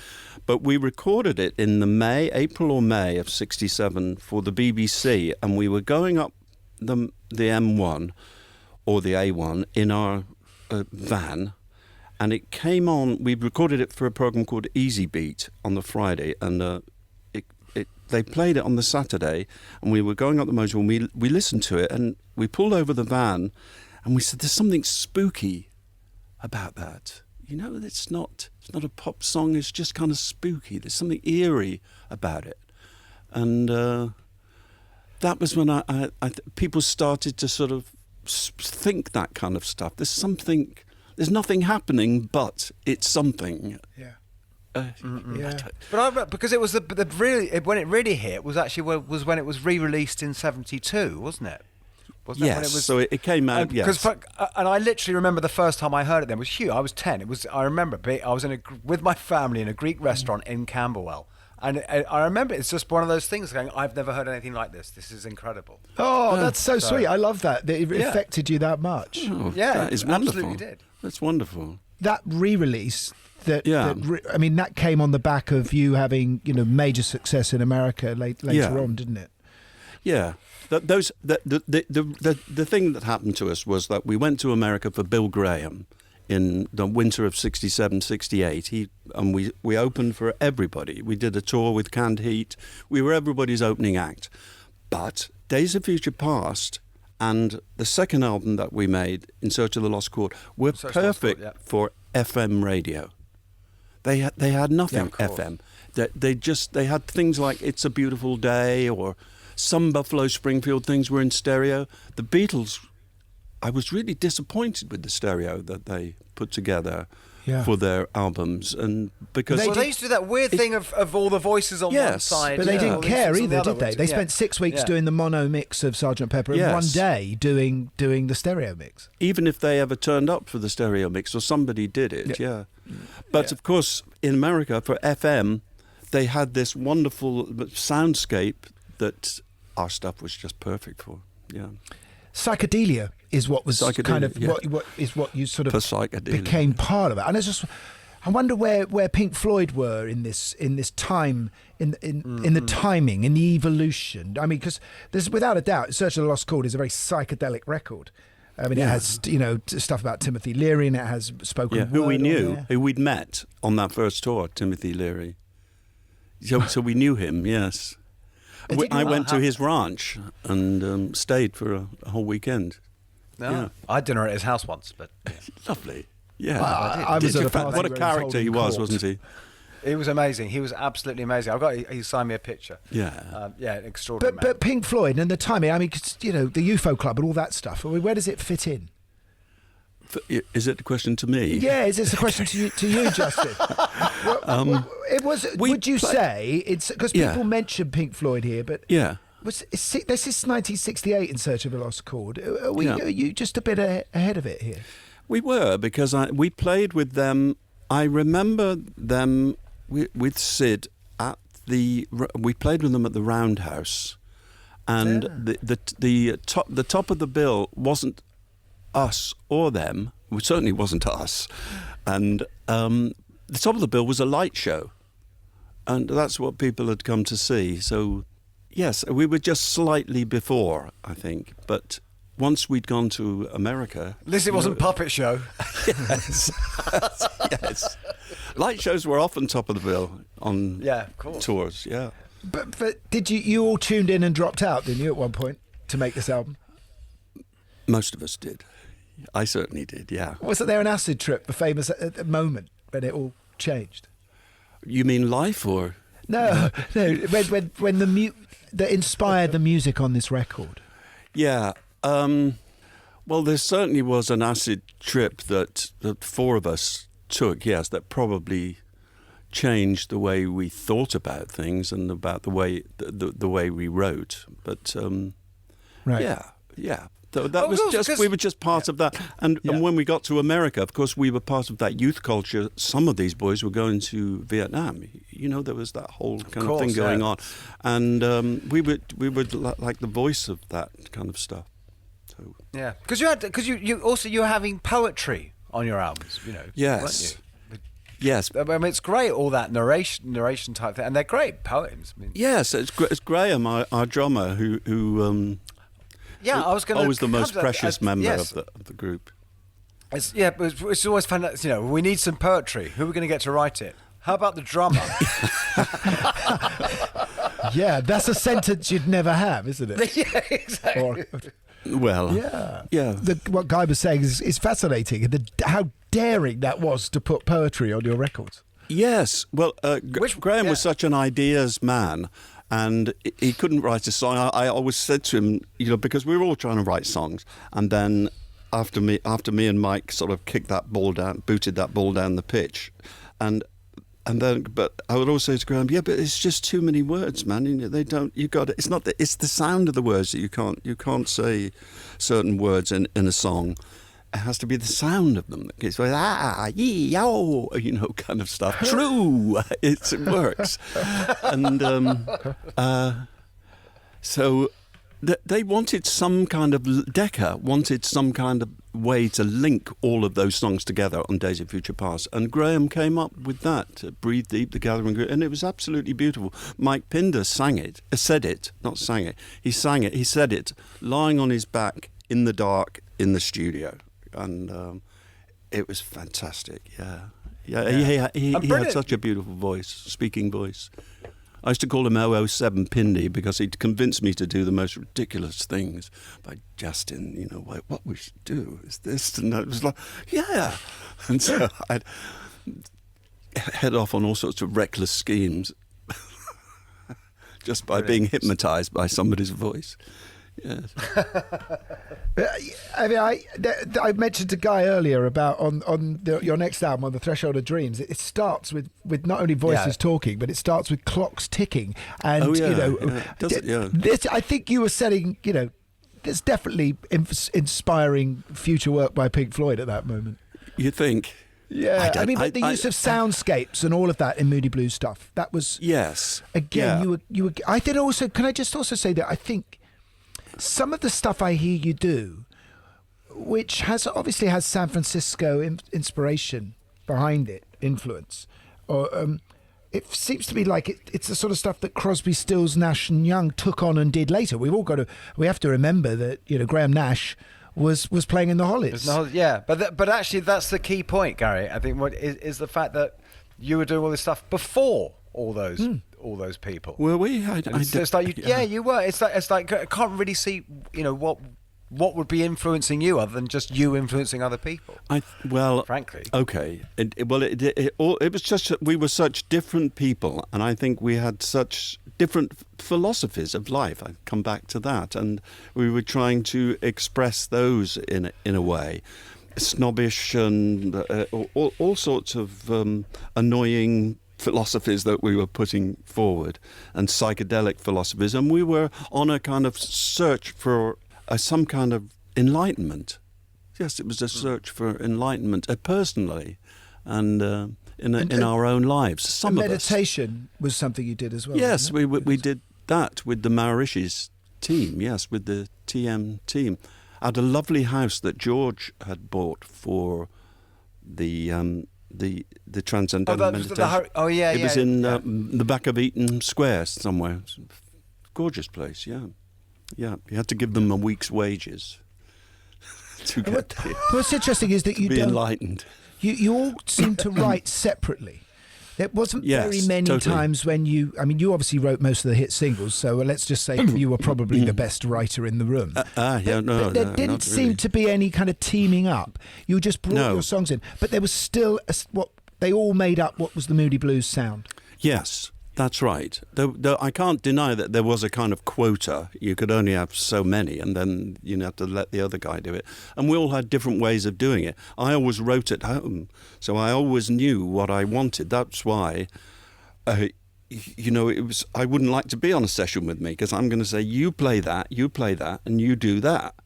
But we recorded it in the April or May of '67 for the BBC, and we were going up the M1. Or the A1 in our van, and it came on. We recorded it for a program called Easy Beat on the Friday, and they played it on the Saturday. And we were going up the motorway, and we listened to it, and we pulled over the van, and we said, "There's something spooky about that. It's not a pop song. It's just kind of spooky. There's something eerie about it." And that was when people started to sort of think that kind of stuff. There's nothing happening, but it's something. But because it was when it really hit was when it was re-released in '72, wasn't it? Yes. So it came out. Yes. And I literally remember the first time I heard it. Then was huge. I was 10. I remember I was with my family in a Greek restaurant in Camberwell. And I remember it's just one of those things going, I've never heard anything like this. This is incredible. Oh, that's so sweet. I love that it affected you that much. Oh, yeah, that is wonderful. Absolutely did. That's wonderful. That re-release, that came on the back of you having major success in America later on, didn't it? Yeah. The thing that happened to us was that we went to America for Bill Graham in the winter of '67, '68, and we opened for everybody. We did a tour with Canned Heat. We were everybody's opening act. But Days of Future Past and the second album that we made, In Search of the Lost Chord, were perfect for FM radio. They had nothing FM. They had things like It's a Beautiful Day or some Buffalo Springfield things were in stereo. The Beatles, I was really disappointed with the stereo that they put together for their albums, and because they used to do that weird thing of all the voices on one side, but they didn't care either, did they? They spent 6 weeks doing the mono mix of Sgt. Pepper and one day doing the stereo mix. Even if they ever turned up for the stereo mix or somebody did it, But of course, in America for FM, they had this wonderful soundscape that our stuff was just perfect for. Yeah. psychedelia is what was kind of what you sort of became part of it. And I wonder where Pink Floyd were in this time, in the timing, in the evolution. I mean, because there's without a doubt, Search of the Lost Chord is a very psychedelic record. I mean, it has stuff about Timothy Leary, and it has spoken word. Who we knew, who we'd met on that first tour, Timothy Leary. So we knew him, yes. I went to his ranch and stayed for a whole weekend. No, yeah. I had dinner at his house once, but lovely. Yeah, I was at a party. What a character he was, wasn't he? He was amazing. He was absolutely amazing. He signed me a picture. Yeah, extraordinary. But Pink Floyd and the timing. I mean, the UFO Club and all that stuff. I mean, where does it fit in? Is it a question to me? Yeah, is this a question to you, Justin? It was. Would you say it's because people mention Pink Floyd here, but this is 1968 in Search of a Lost Chord. Are you just a bit ahead of it here? We were, because we played with them. I remember them with Sid we played with them at the Roundhouse, and the top of the bill wasn't us or them. It certainly wasn't us, and the top of the bill was a light show, and that's what people had come to see. So yes, we were just slightly before, I think, but once we'd gone to America... At least it wasn't Puppet Show. Yes. Yes. Light shows were often top of the bill on tours, yeah. But did you all tuned in and dropped out, didn't you, at one point, to make this album? Most of us did. I certainly did, yeah. Wasn't there an acid trip, the famous moment, when it all changed? You mean life, or...? No. When that inspired the music on this record. Yeah. Well, there certainly was an acid trip that the four of us took, yes, that probably changed the way we thought about things and about the way we wrote. But right. Yeah. That was just, we were just part of that. And when we got to America, of course, we were part of that youth culture. Some of these boys were going to Vietnam. There was that whole kind of thing going on. And we were like the voice of that kind of stuff. So. Yeah, because you were having poetry on your albums, Yes. Weren't you? Yes. I mean, it's great, all that narration type thing, and they're great poems. I mean, yes, it's Graham, our drummer, who I was going to... always the most precious member of the group. It's always fun that, we need some poetry. Who are we going to get to write it? How about the drummer? Yeah, that's a sentence you'd never have, isn't it? Yeah, exactly. What Guy was saying is fascinating. How daring that was to put poetry on your records. Yes. Well, Graham was such an ideas man, and he couldn't write a song. I always said to him, because we were all trying to write songs, and then after me and Mike sort of booted that ball down the pitch, but I would also say to Graham, but it's just too many words, man. They don't. It's the sound of the words that you can't say certain words in a song. It has to be the sound of them. It's like kind of stuff. True, it works. And so they wanted some kind of Decca wanted some kind of way to link all of those songs together on Days of Future Past, and Graham came up with that. Breathe Deep, The Gathering Group, and it was absolutely beautiful. Mike Pinder said it. He sang it. He said it lying on his back in the dark in the studio. And it was fantastic. He had such a beautiful voice, speaking voice. I used to call him 007 Pindy because he'd convinced me to do the most ridiculous things. By Justin, what we should do is this, and it was like, and so I'd head off on all sorts of reckless schemes just by being hypnotised by somebody's voice. Yes. I mean, I mentioned to Guy earlier about on your next album, On the Threshold of Dreams. It starts with not only voices talking, but it starts with clocks ticking. And this, I think you were setting. There's definitely inspiring future work by Pink Floyd at that moment. You think? Yeah, but the use of soundscapes and all of that in Moody Blues stuff, that was yes. Again, you were. I did also. Can I just also say that I think some of the stuff I hear you do, which obviously has San Francisco inspiration behind it, influence, or it seems to be like it's the sort of stuff that Crosby, Stills, Nash and Young took on and did later. We have to remember that Graham Nash was playing in the Hollies. Yeah, but actually that's the key point, Gary. I think what is the fact that you were doing all this stuff before all those people. Were we? It's like you were. It's like I can't really see what would be influencing you other than just you influencing other people. Frankly, okay. It was just that we were such different people, and I think we had such different philosophies of life. I come back to that, and we were trying to express those in a way, snobbish and all sorts of annoying philosophies that we were putting forward, and psychedelic philosophies, and we were on a kind of search for some kind of enlightenment. Yes, it was a search for enlightenment personally, and in our own lives. Some of us. Meditation was something you did as well. Yes, we did that with the Mauritius team. Yes, with the TM team, at a lovely house that George had bought for the Transcendental Meditation. It was in the back of Eaton Square somewhere. Gorgeous place. Yeah, you had to give them a week's wages to get here. What's interesting is that you be enlightened. You all seem to write separately. There wasn't very many times when you obviously wrote most of the hit singles, so let's just say you were probably the best writer in the room. There didn't seem to be any kind of teaming up. You just brought your songs in, but there was still what they all made up. What was the Moody Blues sound? Yes. That's right. I can't deny that there was a kind of quota. You could only have so many, and then you have to let the other guy do it. And we all had different ways of doing it. I always wrote at home, so I always knew what I wanted. That's why, it was. I wouldn't like to be on a session with me, because I'm going to say, you play that, and you do that,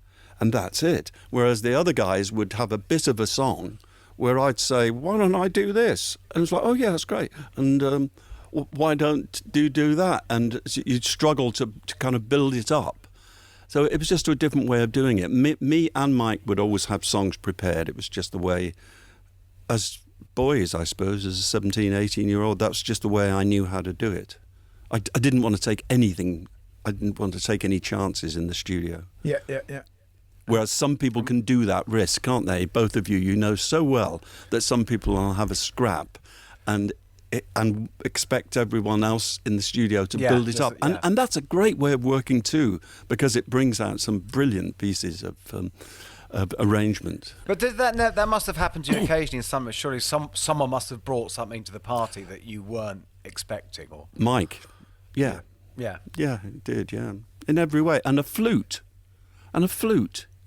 and that's it. Whereas the other guys would have a bit of a song where I'd say, why don't I do this? And it's like, oh yeah, that's great. And why don't you do that? And you'd struggle to kind of build it up. So it was just a different way of doing it. Me and Mike would always have songs prepared. It was just the way, as boys, I suppose, as a 17, 18-year-old, that's just the way I knew how to do it. I didn't want to take anything. I didn't want to take any chances in the studio. Yeah. Whereas some people can do that risk, can't they? Both of you know so well that some people will have a scrap and expect everyone else in the studio to build it up. And that's a great way of working too, because it brings out some brilliant pieces of arrangement. But did that must have happened to you occasionally? Surely someone must have brought something to the party that you weren't expecting. Or Mike, yeah, it did, in every way. And a flute. You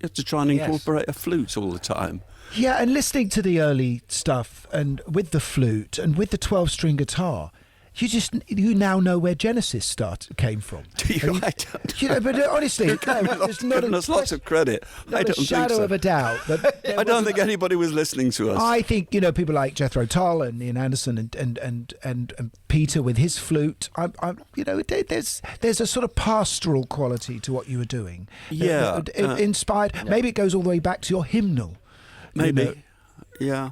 have to try and incorporate a flute all the time. Yeah, and listening to the early stuff, and with the flute and with the 12-string guitar, you now know where Genesis came from. Do you? I don't. But honestly, there's not lots of credit. I don't shadow think so. of a doubt. I don't think anybody was listening to us. I think people like Jethro Tull and Ian Anderson and Peter with his flute. There's a sort of pastoral quality to what you were doing. Yeah, inspired. Yeah. Maybe it goes all the way back to your hymnal. Maybe. Yeah.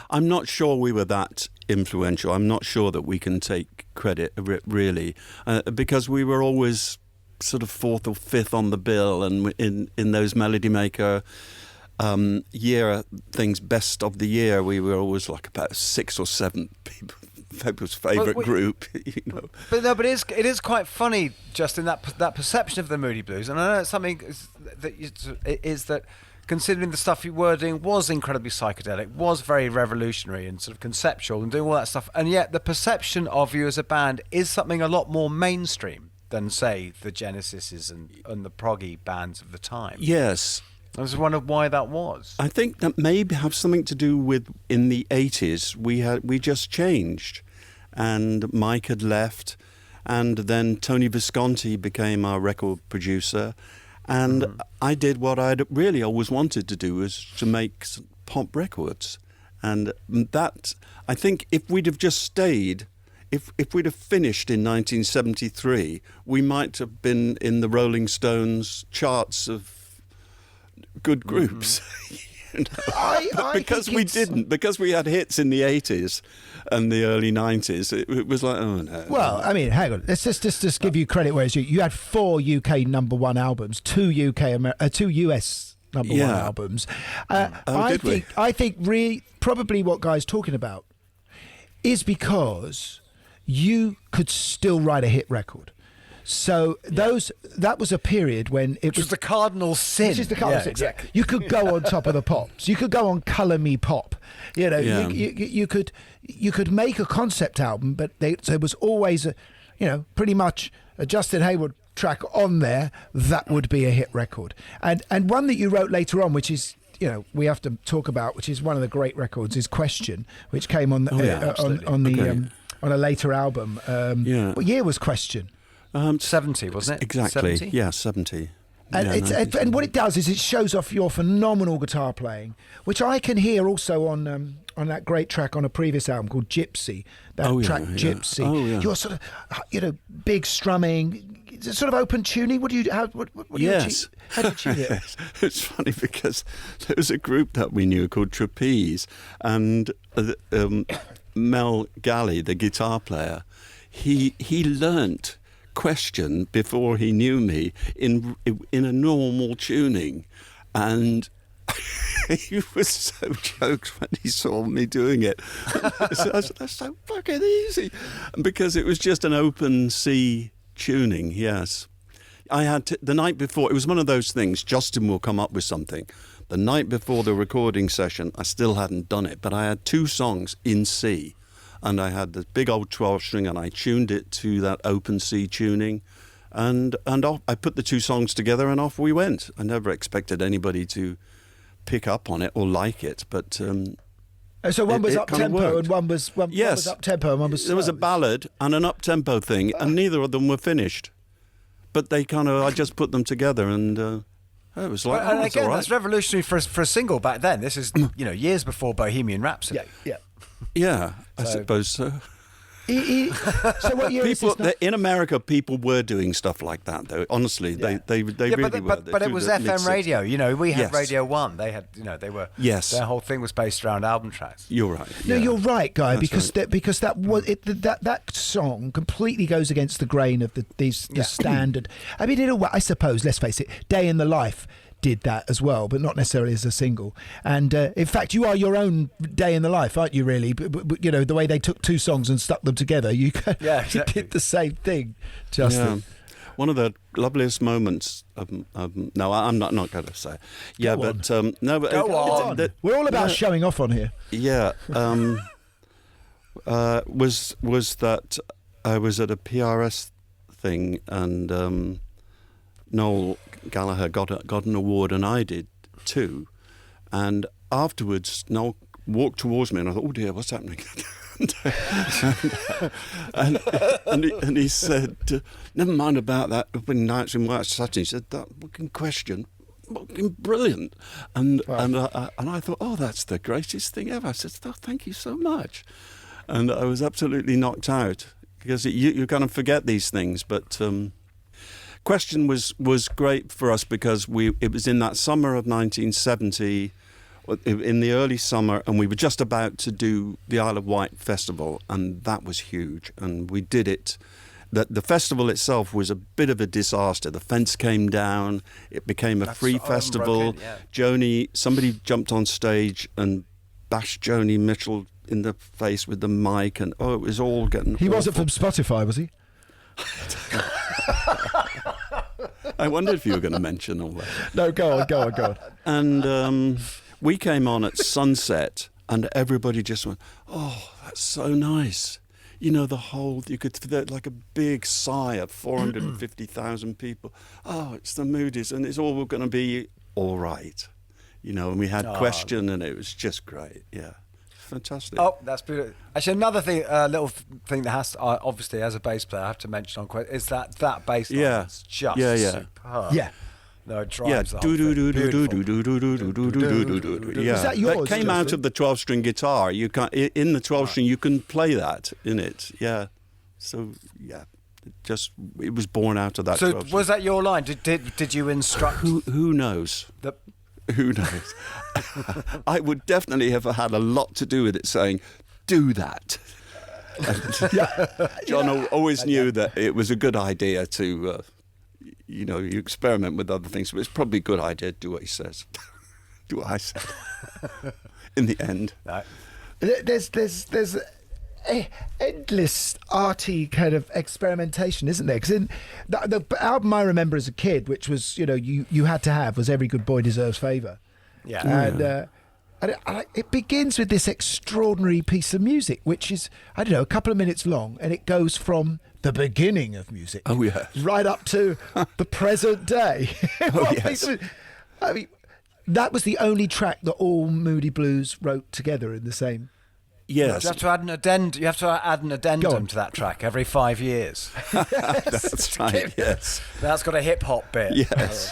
I'm not sure we were that influential. I'm not sure that we can take credit, really, because we were always sort of fourth or fifth on the bill, and in those Melody Maker year things, best of the year, we were always like about 6 or 7 people's favourite group. But it is quite funny, Justin, that perception of the Moody Blues, and I know it's something that. Considering the stuff you were doing was incredibly psychedelic, was very revolutionary and sort of conceptual and doing all that stuff, and yet the perception of you as a band is something a lot more mainstream than, say, the Genesises and the proggy bands of the time. Yes. I was wondering why that was. I think that maybe have something to do with, in the 80s, we just changed, and Mike had left, and then Tony Visconti became our record producer. And I did what I'd really always wanted to do, was to make pop records. And that, I think if we'd have just stayed if we'd have finished in 1973, we might have been in the Rolling Stones charts of good groups. Because we didn't, because we had hits in the 80s and the early 90s, it was like, oh no. Well, I mean, hang on. Let's just give you credit. Whereas you had 4 UK number one albums, 2 US number one albums. I think really probably what Guy's talking about is because you could still write a hit record. So that was a period when it was the cardinal sin. Which is the cardinal sin. Exactly. You could go on top of the pops. You could go on Colour Me Pop. You know, you could make a concept album, but there was always pretty much a Justin Hayward track on there that would be a hit record. And one that you wrote later on, which is we have to talk about, which is one of the great records, is Question, which came on on a later album. What year was Question? 70, wasn't it? Exactly. 70? Yeah, 70. And what it does is it shows off your phenomenal guitar playing, which I can hear also on that great track on a previous album called Gypsy. Gypsy. Oh, yeah. You're sort of big strumming, sort of open tuning. What do you? How do you tune it? It's funny because there was a group that we knew called Trapeze, and Mel Galley, the guitar player, he learnt Question before he knew me in a normal tuning, and he was so choked when he saw me doing it. That's so fucking easy, because it was just an open C tuning. Yes, I had the night before. It was one of those things. Justin will come up with something. The night before the recording session, I still hadn't done it, but I had 2 songs in C. And I had this big old 12-string, and I tuned it to that open C tuning, and off, I put the 2 songs together, and off we went. I never expected anybody to pick up on it or like it, but so one was up tempo and one was up tempo and one was slow. There was a ballad and an up tempo thing, and neither of them were finished, but they I just put them together, and it was like, and again, that's revolutionary for a single back then. This is years before Bohemian Rhapsody. Yeah, I suppose so. So what year is this? In America, people were doing stuff like that, though. Honestly, they really were. But it was FM radio. We had Radio 1. They had, they were. Yes. Their whole thing was based around album tracks. You're right. No, you're right, Guy, because that song completely goes against the grain of the standard. I mean, in a way, I suppose. Let's face it, Day in the Life did that as well, but not necessarily as a single. And in fact, you are your own Day in the Life, aren't you, really? But the way they took 2 songs and stuck them together, you did the same thing, Justin. Yeah. One of the loveliest moments no, I'm not going to say. Yeah, Go but on. no, but Go on. We're all about showing off on here. Yeah, was that I was at a PRS thing, and Noel Gallagher got an award, and I did too. And afterwards, Noel walked towards me, and I thought, oh dear, what's happening? and he said, never mind about that. Opening nights in White Satin. He said, that fucking Question, fucking brilliant. And I thought, oh, that's the greatest thing ever. I said, oh, thank you so much. And I was absolutely knocked out, because you kind of forget these things, but. Question was great for us because it was in that summer of 1970, in the early summer, and we were just about to do the Isle of Wight festival, and that was huge, and we did it. The festival itself was a bit of a disaster. The fence came down. It became a free festival. Somebody jumped on stage and bashed Joni Mitchell in the face with the mic, and it was all getting. He wasn't from Spotify, was he? I wondered if you were going to mention all that. No, go on. And we came on at sunset, and everybody just went, oh, that's so nice. You could feel like a big sigh of 450,000 people. Oh, it's the Moody's, and it's all going to be all right. And we had Question, and it was just great. Yeah. Fantastic. Oh, that's beautiful. Actually, another thing, little thing that has to, obviously, as a bass player, I have to mention on Question is that bass line is just superb. Yeah. No, it drives the whole thing. Is that yours? That came out of the 12-string guitar. You can't in the 12-string. You can play that in it. Yeah. So yeah, it was born out of that. So 12 was that your line? Did you instruct? Who knows? Who knows? I would definitely have had a lot to do with it saying, do that. John always knew that it was a good idea to, you experiment with other things, but it's probably a good idea to do what he says. Do what I said. In the end. No. There's endless arty kind of experimentation, isn't there? Because in the album I remember as a kid, which was you had to have, was Every Good Boy Deserves Favour. Yeah. And it begins with this extraordinary piece of music, which is, I don't know, a couple of minutes long, and it goes from the beginning of music right up to the present day. Yes. I mean, that was the only track that all Moody Blues wrote together in the same. Yes. You have to add an addendum. You have to add an addendum to that track every 5 years. That's right. Yes. That's got a hip hop bit. Yes.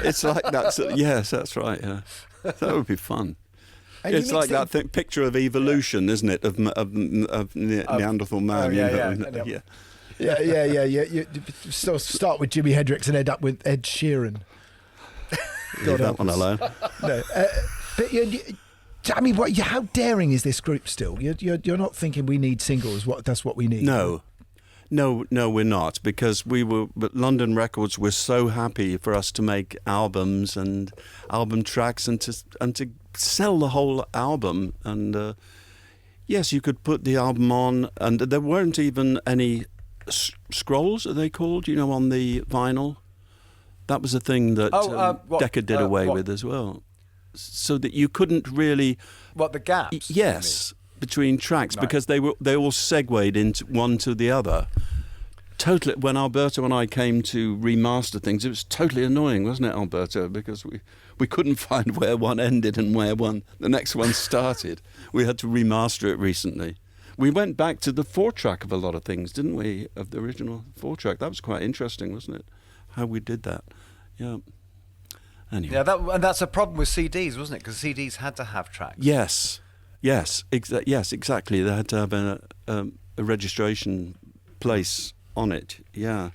It's like that. Yes, that's right. Yeah. That would be fun. And it's like that picture of evolution, isn't it? Of Neanderthal man. Yeah. You start with Jimi Hendrix and end up with Ed Sheeran. Leave that one alone. No, but I mean, how daring is this group still? You're not thinking we need singles. That's what we need. No, we're not, because but London Records were so happy for us to make albums and album tracks and to sell the whole album. And yes, you could put the album on, and there weren't even any scrolls, are they called? On the vinyl. That was a thing that Decca did away with as well. So that you couldn't really... What, the gaps? Yes, between tracks, because they all segued into one to the other. Totally. When Alberto and I came to remaster things, it was totally annoying, wasn't it, Alberto? Because we couldn't find where one ended and where the next one started. We had to remaster it recently. We went back to the 4-track of a lot of things, didn't we? Of the original 4-track. That was quite interesting, wasn't it? How we did that. Yeah. Anyway. Yeah, and that's a problem with CDs, wasn't it? Because CDs had to have tracks. Yes, exactly. They had to have a registration place on it. Yeah.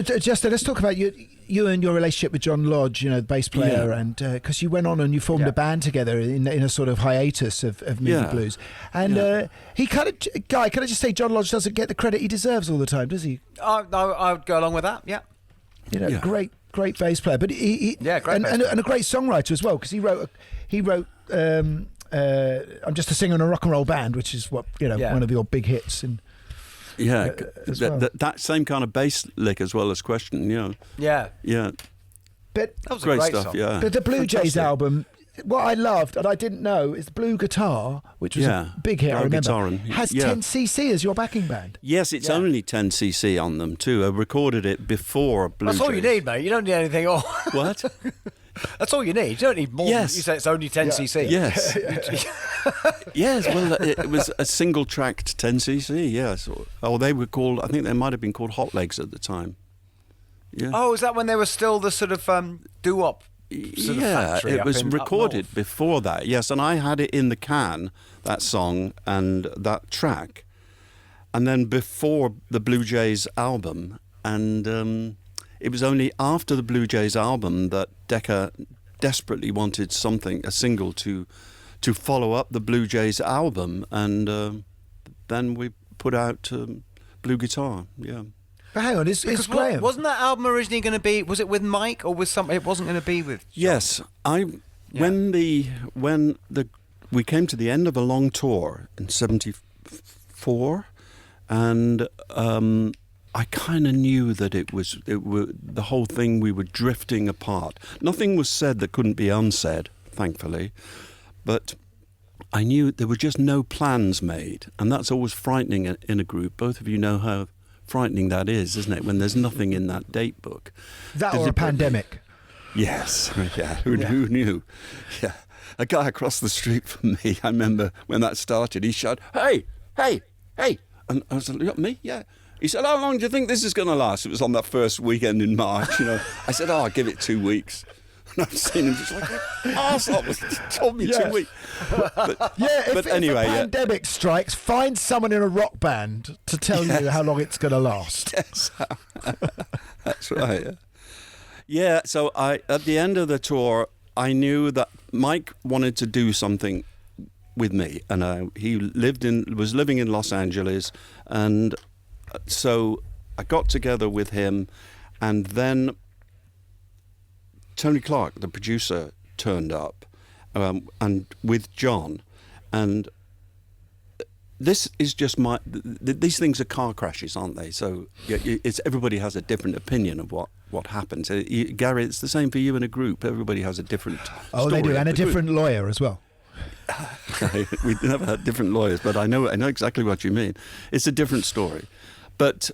Justin, let's talk about you and your relationship with John Lodge, the bass player, and because you went on and you formed a band together in a sort of hiatus of Moody Blues, and he kind of just say John Lodge doesn't get the credit he deserves all the time, does he? I would go along with that. Yeah. Great bass player, but great and a great songwriter as well, because he wrote I'm Just a Singer in a Rock and Roll Band, which is one of your big hits. And that same kind of bass lick as well as Question. Yeah. But that was great a great stuff. song. Yeah, but the Blue Jays album, what I loved and I didn't know is the Blue Guitar, which was a big hit. I remember has 10cc as your backing band. Yes, it's only 10cc on them too. I recorded it before Blue Jays. That's all you need, mate. You don't need anything else. What? That's all you need. You don't need more. Yes. You say it's only 10cc. Yes. Yes. Well, it was a single-tracked 10cc. Yes. They were called. I think they might have been called Hot Legs at the time. Yeah. Oh, is that when they were still the sort of doo-wop? It was recorded before that. Yes, and I had it in the can, that song and that track, and then before the Blue Jays album, and it was only after the Blue Jays album that Decca desperately wanted a single to follow up the Blue Jays album, and then we put out Blue Guitar. Yeah. But hang on, it's Graham. Wasn't that album originally going to be? Was it with Mike or with something? It wasn't going to be with. John. Yes, when we came to the end of a long tour in '74, and I kind of knew that the whole thing. We were drifting apart. Nothing was said that couldn't be unsaid, thankfully, but I knew there were just no plans made, and that's always frightening in a group. Both of you know how frightening that is, isn't it, when there's nothing in that date book. That or a pandemic. Yes, yeah, who knew? Yeah, a guy across the street from me, I remember when that started, he shouted, hey, and I was like, me? Yeah. He said, how long do you think this is going to last? It was on that first weekend in March, I said, I'll give it 2 weeks. And I've seen him just like, arsehole, told me 2 weeks. If the pandemic strikes, find someone in a rock band to tell you how long it's going to last. Yes. That's right. Yeah, so at the end of the tour, I knew that Mike wanted to do something with me, and he was living in Los Angeles, and so I got together with him, and then Tony Clark, the producer, turned up, and with John, and this is just these things are car crashes, aren't they? So everybody has a different opinion of what happens. Gary, it's the same for you in a group. Everybody has a different story. They do, and a different lawyer as well. We never had different lawyers, but I know exactly what you mean. It's a different story. But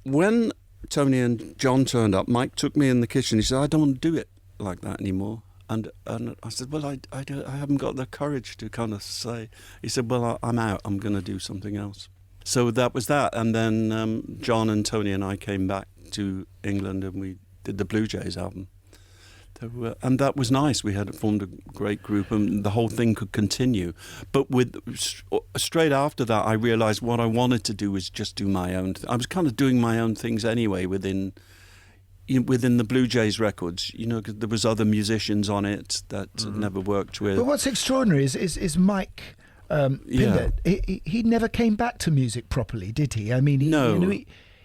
when Tony and John turned up, Mike took me in the kitchen. He said, I don't want to do it like that anymore. And I said, well, I haven't got the courage to kind of say. He said, well, I'm out. I'm going to do something else. So that was that. And then John and Tony and I came back to England and we did the Blue Jays album. So, and that was nice. We had formed a great group and the whole thing could continue. But straight after that, I realised what I wanted to do was just do my own. I was kind of doing my own things anyway within the Blue Jays records, because there was other musicians on it that never worked with. But what's extraordinary is Mike Pinder. He never came back to music properly, did he? I mean, no.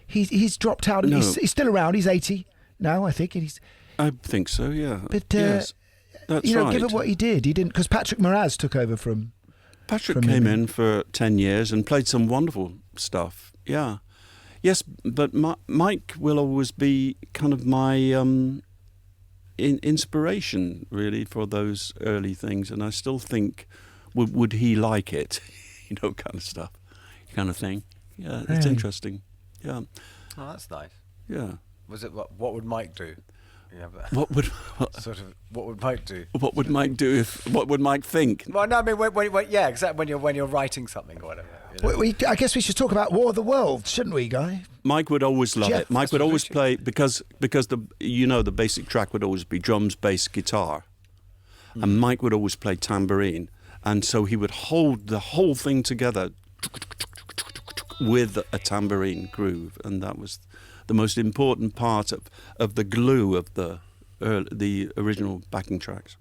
He's dropped out. And No. He's still around. He's 80 now, I think. And I think so, yeah. But yes, that's right. given what he didn't, because Patrick Moraz took over from. Patrick came in for 10 years and played some wonderful stuff. Yeah. Yes, but Mike will always be kind of my inspiration, really, for those early things. And I still think, would he like it? Kind of stuff, kind of thing. Yeah, it's interesting. Yeah. Oh, that's nice. Yeah. Was it what would Mike do? Yeah, what would Mike do? What would Mike do what would Mike think? Well, no, I mean, exactly. When you're writing something or whatever. I guess we should talk about War of the Worlds, shouldn't we, Guy? Mike would always love it. Mike would always play because the basic track would always be drums, bass, guitar, and Mike would always play tambourine, and so he would hold the whole thing together with a tambourine groove, and that was the most important part of the glue of the original backing tracks.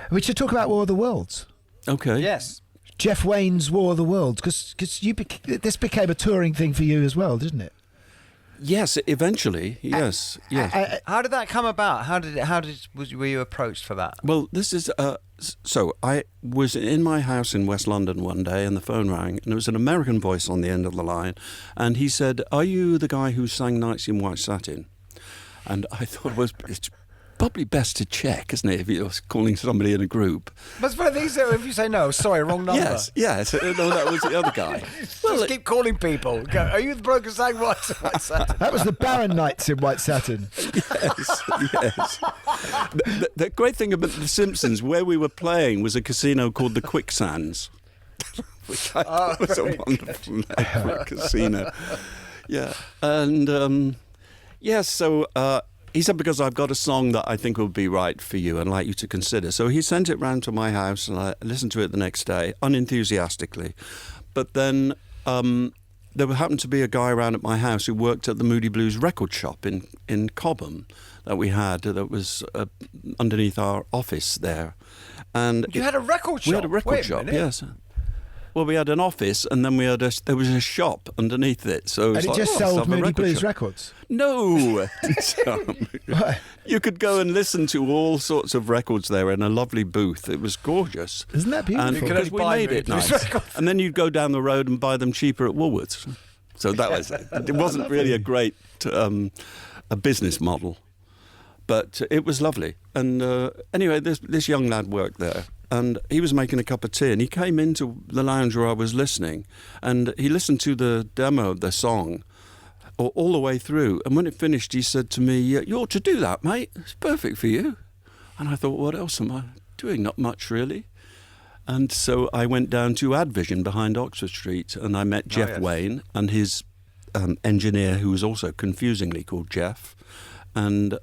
We should talk about War of the Worlds. Okay. Yes. Jeff Wayne's War of the Worlds, because this became a touring thing for you as well, didn't it? Yes, eventually. Yes. How did that come about? Were you approached for that? Well, this is so I was in my house in West London one day and the phone rang and there was an American voice on the end of the line and he said, "Are you the guy who sang Nights in White Satin?" And I thought it's probably best to check, isn't it, if you're calling somebody in a group. But it's one of these, if you say no, sorry, wrong number. Yes. No, that was the other guy. Just keep calling people. Go, are you the bloke who sang White Satin? That was the Baron Nights in White Satin. Yes. The great thing about The Simpsons, where we were playing, was a casino called the Quicksands, which I thought was a wonderful name for a casino. Yeah. And, so... he said, because I've got a song that I think would be right for you and like you to consider. So he sent it round to my house and I listened to it the next day, unenthusiastically. But then there happened to be a guy around at my house who worked at the Moody Blues record shop in Cobham that we had, that was underneath our office there. And you had a record shop? We had a record shop, yes. Well, we had an office, and then there was a shop underneath it. So and it just sold Moody Blues records? No. You could go and listen to all sorts of records there in a lovely booth. It was gorgeous. Isn't that beautiful? Because we made it nice. And then you'd go down the road and buy them cheaper at Woolworths. So that was it. Wasn't really a great a business model, but it was lovely. And anyway, this young lad worked there. And he was making a cup of tea and he came into the lounge where I was listening and he listened to the demo of the song all the way through. And when it finished, he said to me, "You ought to do that, mate. It's perfect for you." And I thought, what else am I doing? Not much, really. And so I went down to Advision behind Oxford Street and I met Jeff Wayne and his engineer, who was also confusingly called Jeff. And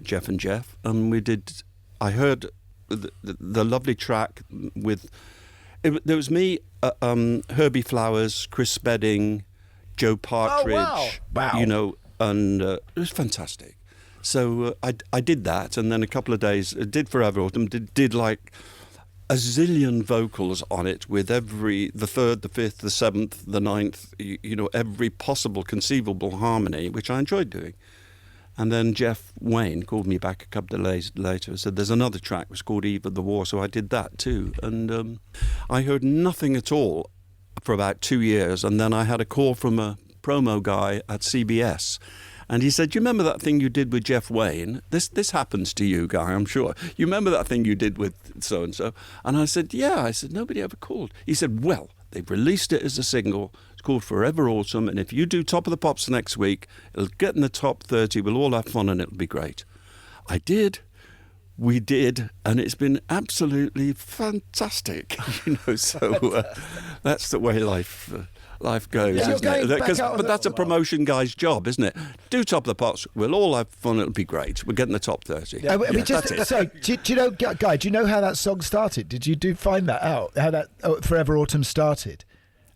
Jeff and Jeff, and I heard the lovely track with. There was me, Herbie Flowers, Chris Spedding, Joe Partridge. Oh, wow. You know, and it was fantastic. So I did that, and then a couple of days, did Forever Autumn, did like a zillion vocals on it with the 3rd, the 5th, the 7th, the 9th, you know, every possible conceivable harmony, which I enjoyed doing. And then Jeff Wayne called me back a couple of days later and said, there's another track, it was called Eve of the War, so I did that too. And I heard nothing at all for about 2 years, and then I had a call from a promo guy at CBS, and he said, do you remember that thing you did with Jeff Wayne? This happens to you, Guy, I'm sure. You remember that thing you did with so-and-so? And I said, yeah. I said, nobody ever called. He said, well, they've released it as a single. It's called Forever Autumn, and if you do Top of the Pops next week, it'll get in the top 30. We'll all have fun, and it'll be great. I did. We did, and it's been absolutely fantastic. You know, so that's the way life goes, isn't it? But that's a promotion guy's job, isn't it? Do Top of the Pops. We'll all have fun. It'll be great. We'll get in the top 30. Yeah, that's it. So, do you know, Guy? Do you know how that song started? Did you find that out? How that Forever Autumn started?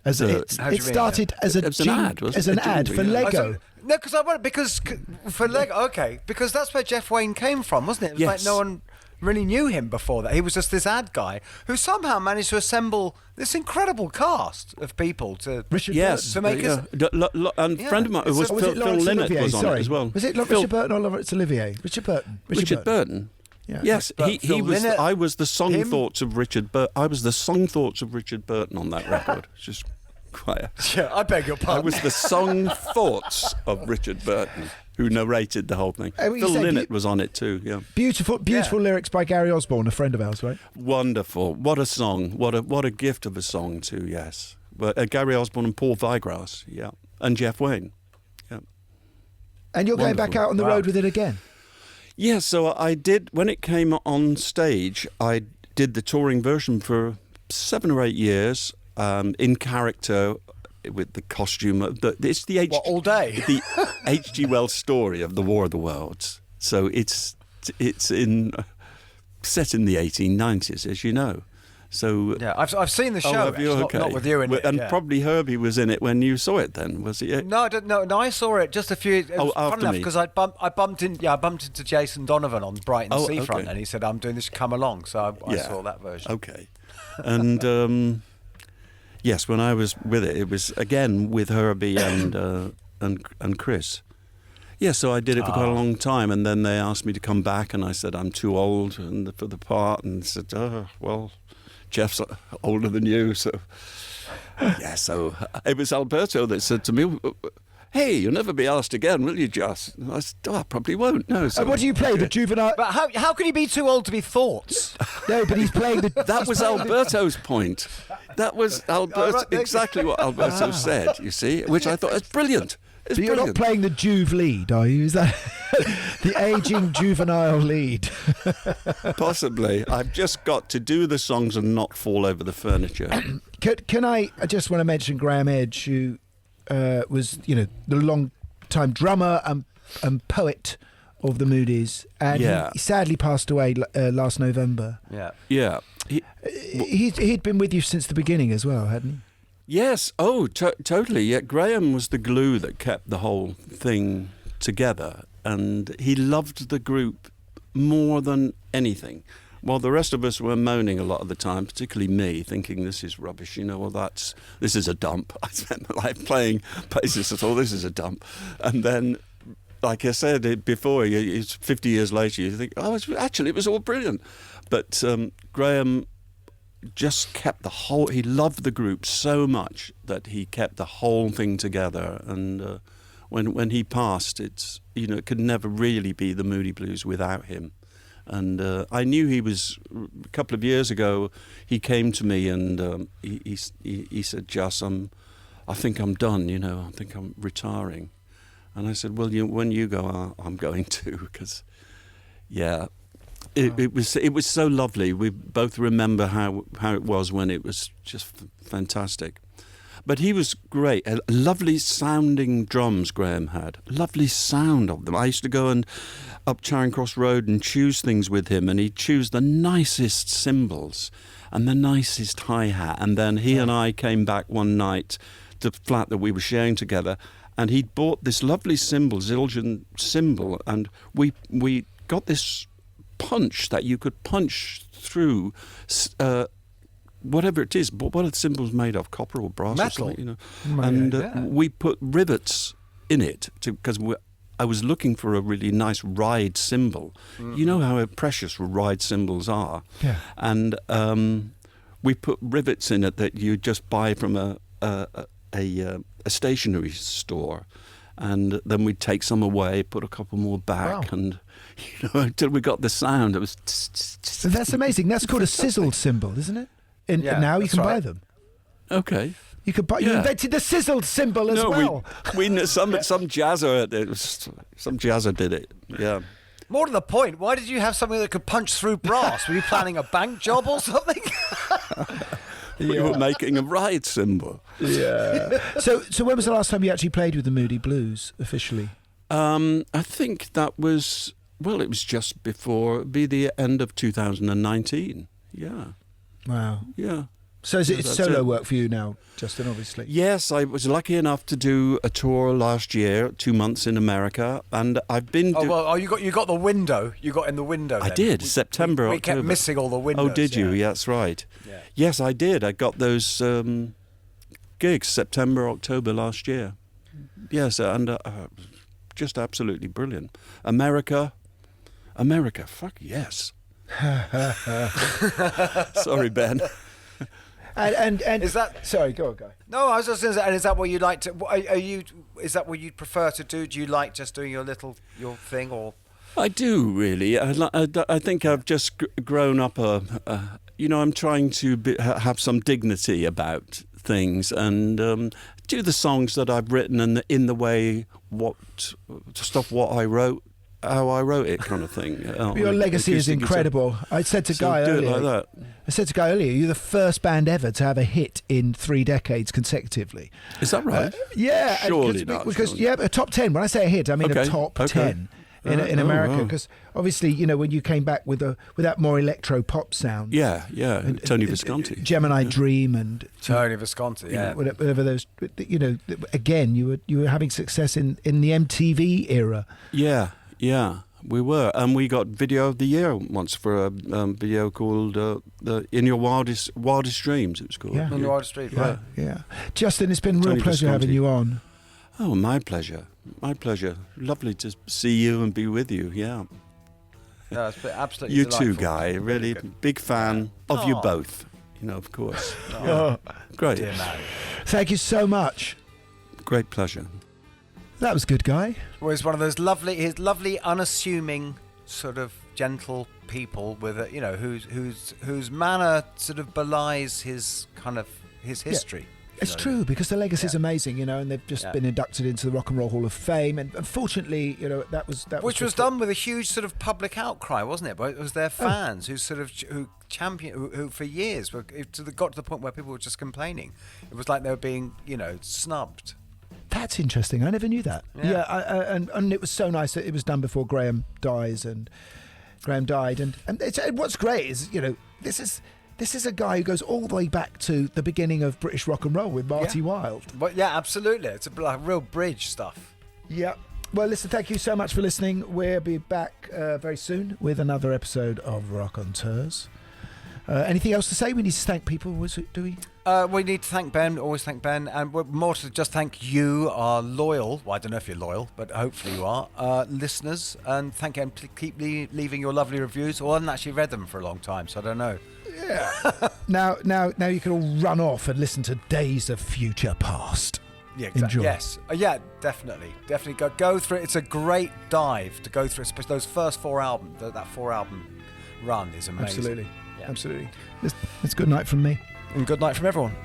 It started as an ad for Lego. No, because for Lego. Okay, because that's where Jeff Wayne came from, wasn't it? It was like no one really knew him before that. He was just this ad guy who somehow managed to assemble this incredible cast of people to Richard to make us. And a friend of mine was Phil Lynott was on it as well. Was it Richard Burton or Laurence Olivier? Richard Burton. Richard Burton. Yeah. Yes, he was. I was the song thoughts of Richard Burton. I was the song thoughts of Richard Burton on that record. It's just quite. Yeah, I beg your pardon. I was the song thoughts of Richard Burton, who narrated the whole thing. Phil Lynott was on it too. Yeah. Beautiful lyrics by Gary Osborne, a friend of ours, right? Wonderful. What a song. What a gift of a song too. Yes. But Gary Osborne and Paul Vigrass. Yeah. And Jeff Wayne. Yeah. And you're going back out on the road with it again. Yeah, so I did, when it came on stage, I did the touring version for 7 or 8 years, in character, with the costume. It's the all day? The H.G. Wells story of the War of the Worlds. So it's set in the 1890s, as you know. So yeah, I've seen the show. Have you? Okay. Not with you in it. And probably Herbie was in it when you saw it. Then was he? No, I don't know. No, I saw it just a few. After me, because I bumped into Jason Donovan on Brighton Seafront, okay. and he said, "I'm doing this. Come along." So I saw that version. Okay, and yes, when I was with it was again with Herbie and Chris. Yeah, so I did it for quite a long time, and then they asked me to come back, and I said I'm too old for the part, and said, "Oh, well, Jeff's older than you, so..." Yeah, so it was Alberto that said to me, "Hey, you'll never be asked again, will you, Just?" And I said, "I probably won't, no." So what do you play, the juvenile... But how can he be too old to be thoughts? No, but he's playing the... That was Alberto's point. That was exactly what Alberto said, you see, which I thought was brilliant. But you're not playing the Juve lead, are you? Is that the ageing juvenile lead? Possibly. I've just got to do the songs and not fall over the furniture. Can I just want to mention Graham Edge, who was, the long-time drummer and poet of the Moodies, and he sadly passed away last November. Yeah. He'd been with you since the beginning as well, hadn't he? Yes. Oh, totally. Yeah, Graham was the glue that kept the whole thing together, and he loved the group more than anything. While the rest of us were moaning a lot of the time, particularly me, thinking this is rubbish. This is a dump. I spent my life playing basis. I thought this is a dump, and then, like I said before, it's 50 years later, you think, oh, it was all brilliant. But Graham just kept he loved the group so much that he kept the whole thing together, and when he passed, it could never really be the Moody Blues without him. And I knew he was, a couple of years ago, he came to me and he said, "Just, I think I'm done, I think I'm retiring." And I said, "Well, when you go, I'm going to, because, yeah." It was so lovely. We both remember how it was when it was just fantastic. But he was great. Lovely sounding drums Graham had. Lovely sound of them. I used to go and up Charing Cross Road and choose things with him, and he'd choose the nicest cymbals and the nicest hi-hat. And then he and I came back one night to the flat that we were sharing together, and he'd bought this lovely cymbal, Zildjian cymbal, and we got this punch that you could punch through whatever it is. What are the cymbals made of? Copper or brass? Metal. Or something, And we put rivets in it because I was looking for a really nice ride cymbal. Mm-hmm. You know how precious ride cymbals are. Yeah. And we put rivets in it that you just buy from a stationery store, and then we'd take some away, put a couple more back, and until we got the sound. It was. That's amazing. That's called a sizzled cymbal, isn't it? And now you can buy them. Okay. You could buy. You invented the sizzled cymbal as well. We some jazzer did it. Yeah. More to the point, why did you have something that could punch through brass? Were you planning a bank job or something? We were making a ride cymbal. Yeah. So when was the last time you actually played with the Moody Blues officially? I think that was, it was just before, the end of 2019. Yeah. Wow. Yeah. So it's solo work for you now, Justin, obviously? Yes, I was lucky enough to do a tour last year, 2 months in America, and I've been... you got the window. You got in the window then. I did, September, we October. kept missing all the windows. Oh, did you? Yeah, that's right. Yeah. Yes, I did. I got those gigs, September, October last year. Yes, and just absolutely brilliant. America, fuck yes. Sorry, Ben. And is that... Sorry, go on, Guy. No, I was just going to say, and is that what you'd like to... Is that what you'd prefer to do? Do you like just doing your thing, or... I do, really. I think I've just grown up I'm trying to have some dignity about things and do the songs that I've written in the way what I wrote, how I wrote it, kind of thing. Your legacy is incredible. I said to Guy earlier, you're the first band ever to have a hit in 3 decades consecutively. Is that right? Yeah. Surely not. Because a top 10. When I say a hit, I mean a top 10 in America. Because obviously, when you came back with that more electro pop sound. Yeah. Tony Visconti. Gemini Dream and Tony Visconti. Yeah. Whatever those. Again, you were having success in the MTV era. Yeah, we were. And we got Video of the Year once for a video called In Your Wildest Dreams, it was called. Yeah. In Your Wildest Dreams, right. Yeah. Justin, it's been a real pleasure having you on. Oh, my pleasure. My pleasure. Lovely to see you and be with you, yeah. No, it's been absolutely You delightful. too, Guy. Really big fan of you both, of course. Yeah. Great. Dear man. Thank you so much. Great pleasure. That was good, Guy. Well, he's one of those lovely, unassuming, sort of gentle people with a, whose manner sort of belies his history. Yeah. It's true, because the legacy is amazing, and they've just been inducted into the Rock and Roll Hall of Fame, and unfortunately, that was done with a huge sort of public outcry, wasn't it? But it was their fans who sort of who for years got to the point where people were just complaining. It was like they were being snubbed. That's interesting. I never knew that. Yeah, and it was so nice that it was done before Graham died, and what's great is this is a guy who goes all the way back to the beginning of British rock and roll with Marty Wilde. But yeah, absolutely, it's a real bridge stuff. Yeah. Well, listen, thank you so much for listening. We'll be back very soon with another episode of Rockonteurs. Anything else to say? We need to thank people, do we? We need to thank Ben, always thank Ben, and more to just thank you, our loyal, I don't know if you're loyal, but hopefully you are, listeners, and thank you, and keep leaving your lovely reviews. Well, I haven't actually read them for a long time, so I don't know. Yeah. now you can all run off and listen to Days of Future Past. Yeah, exactly. Enjoy. Yes. Yeah, definitely go through it. It's a great dive to go through, especially those first 4 albums. That 4-album run is amazing. Absolutely. It's good night from me. And good night from everyone.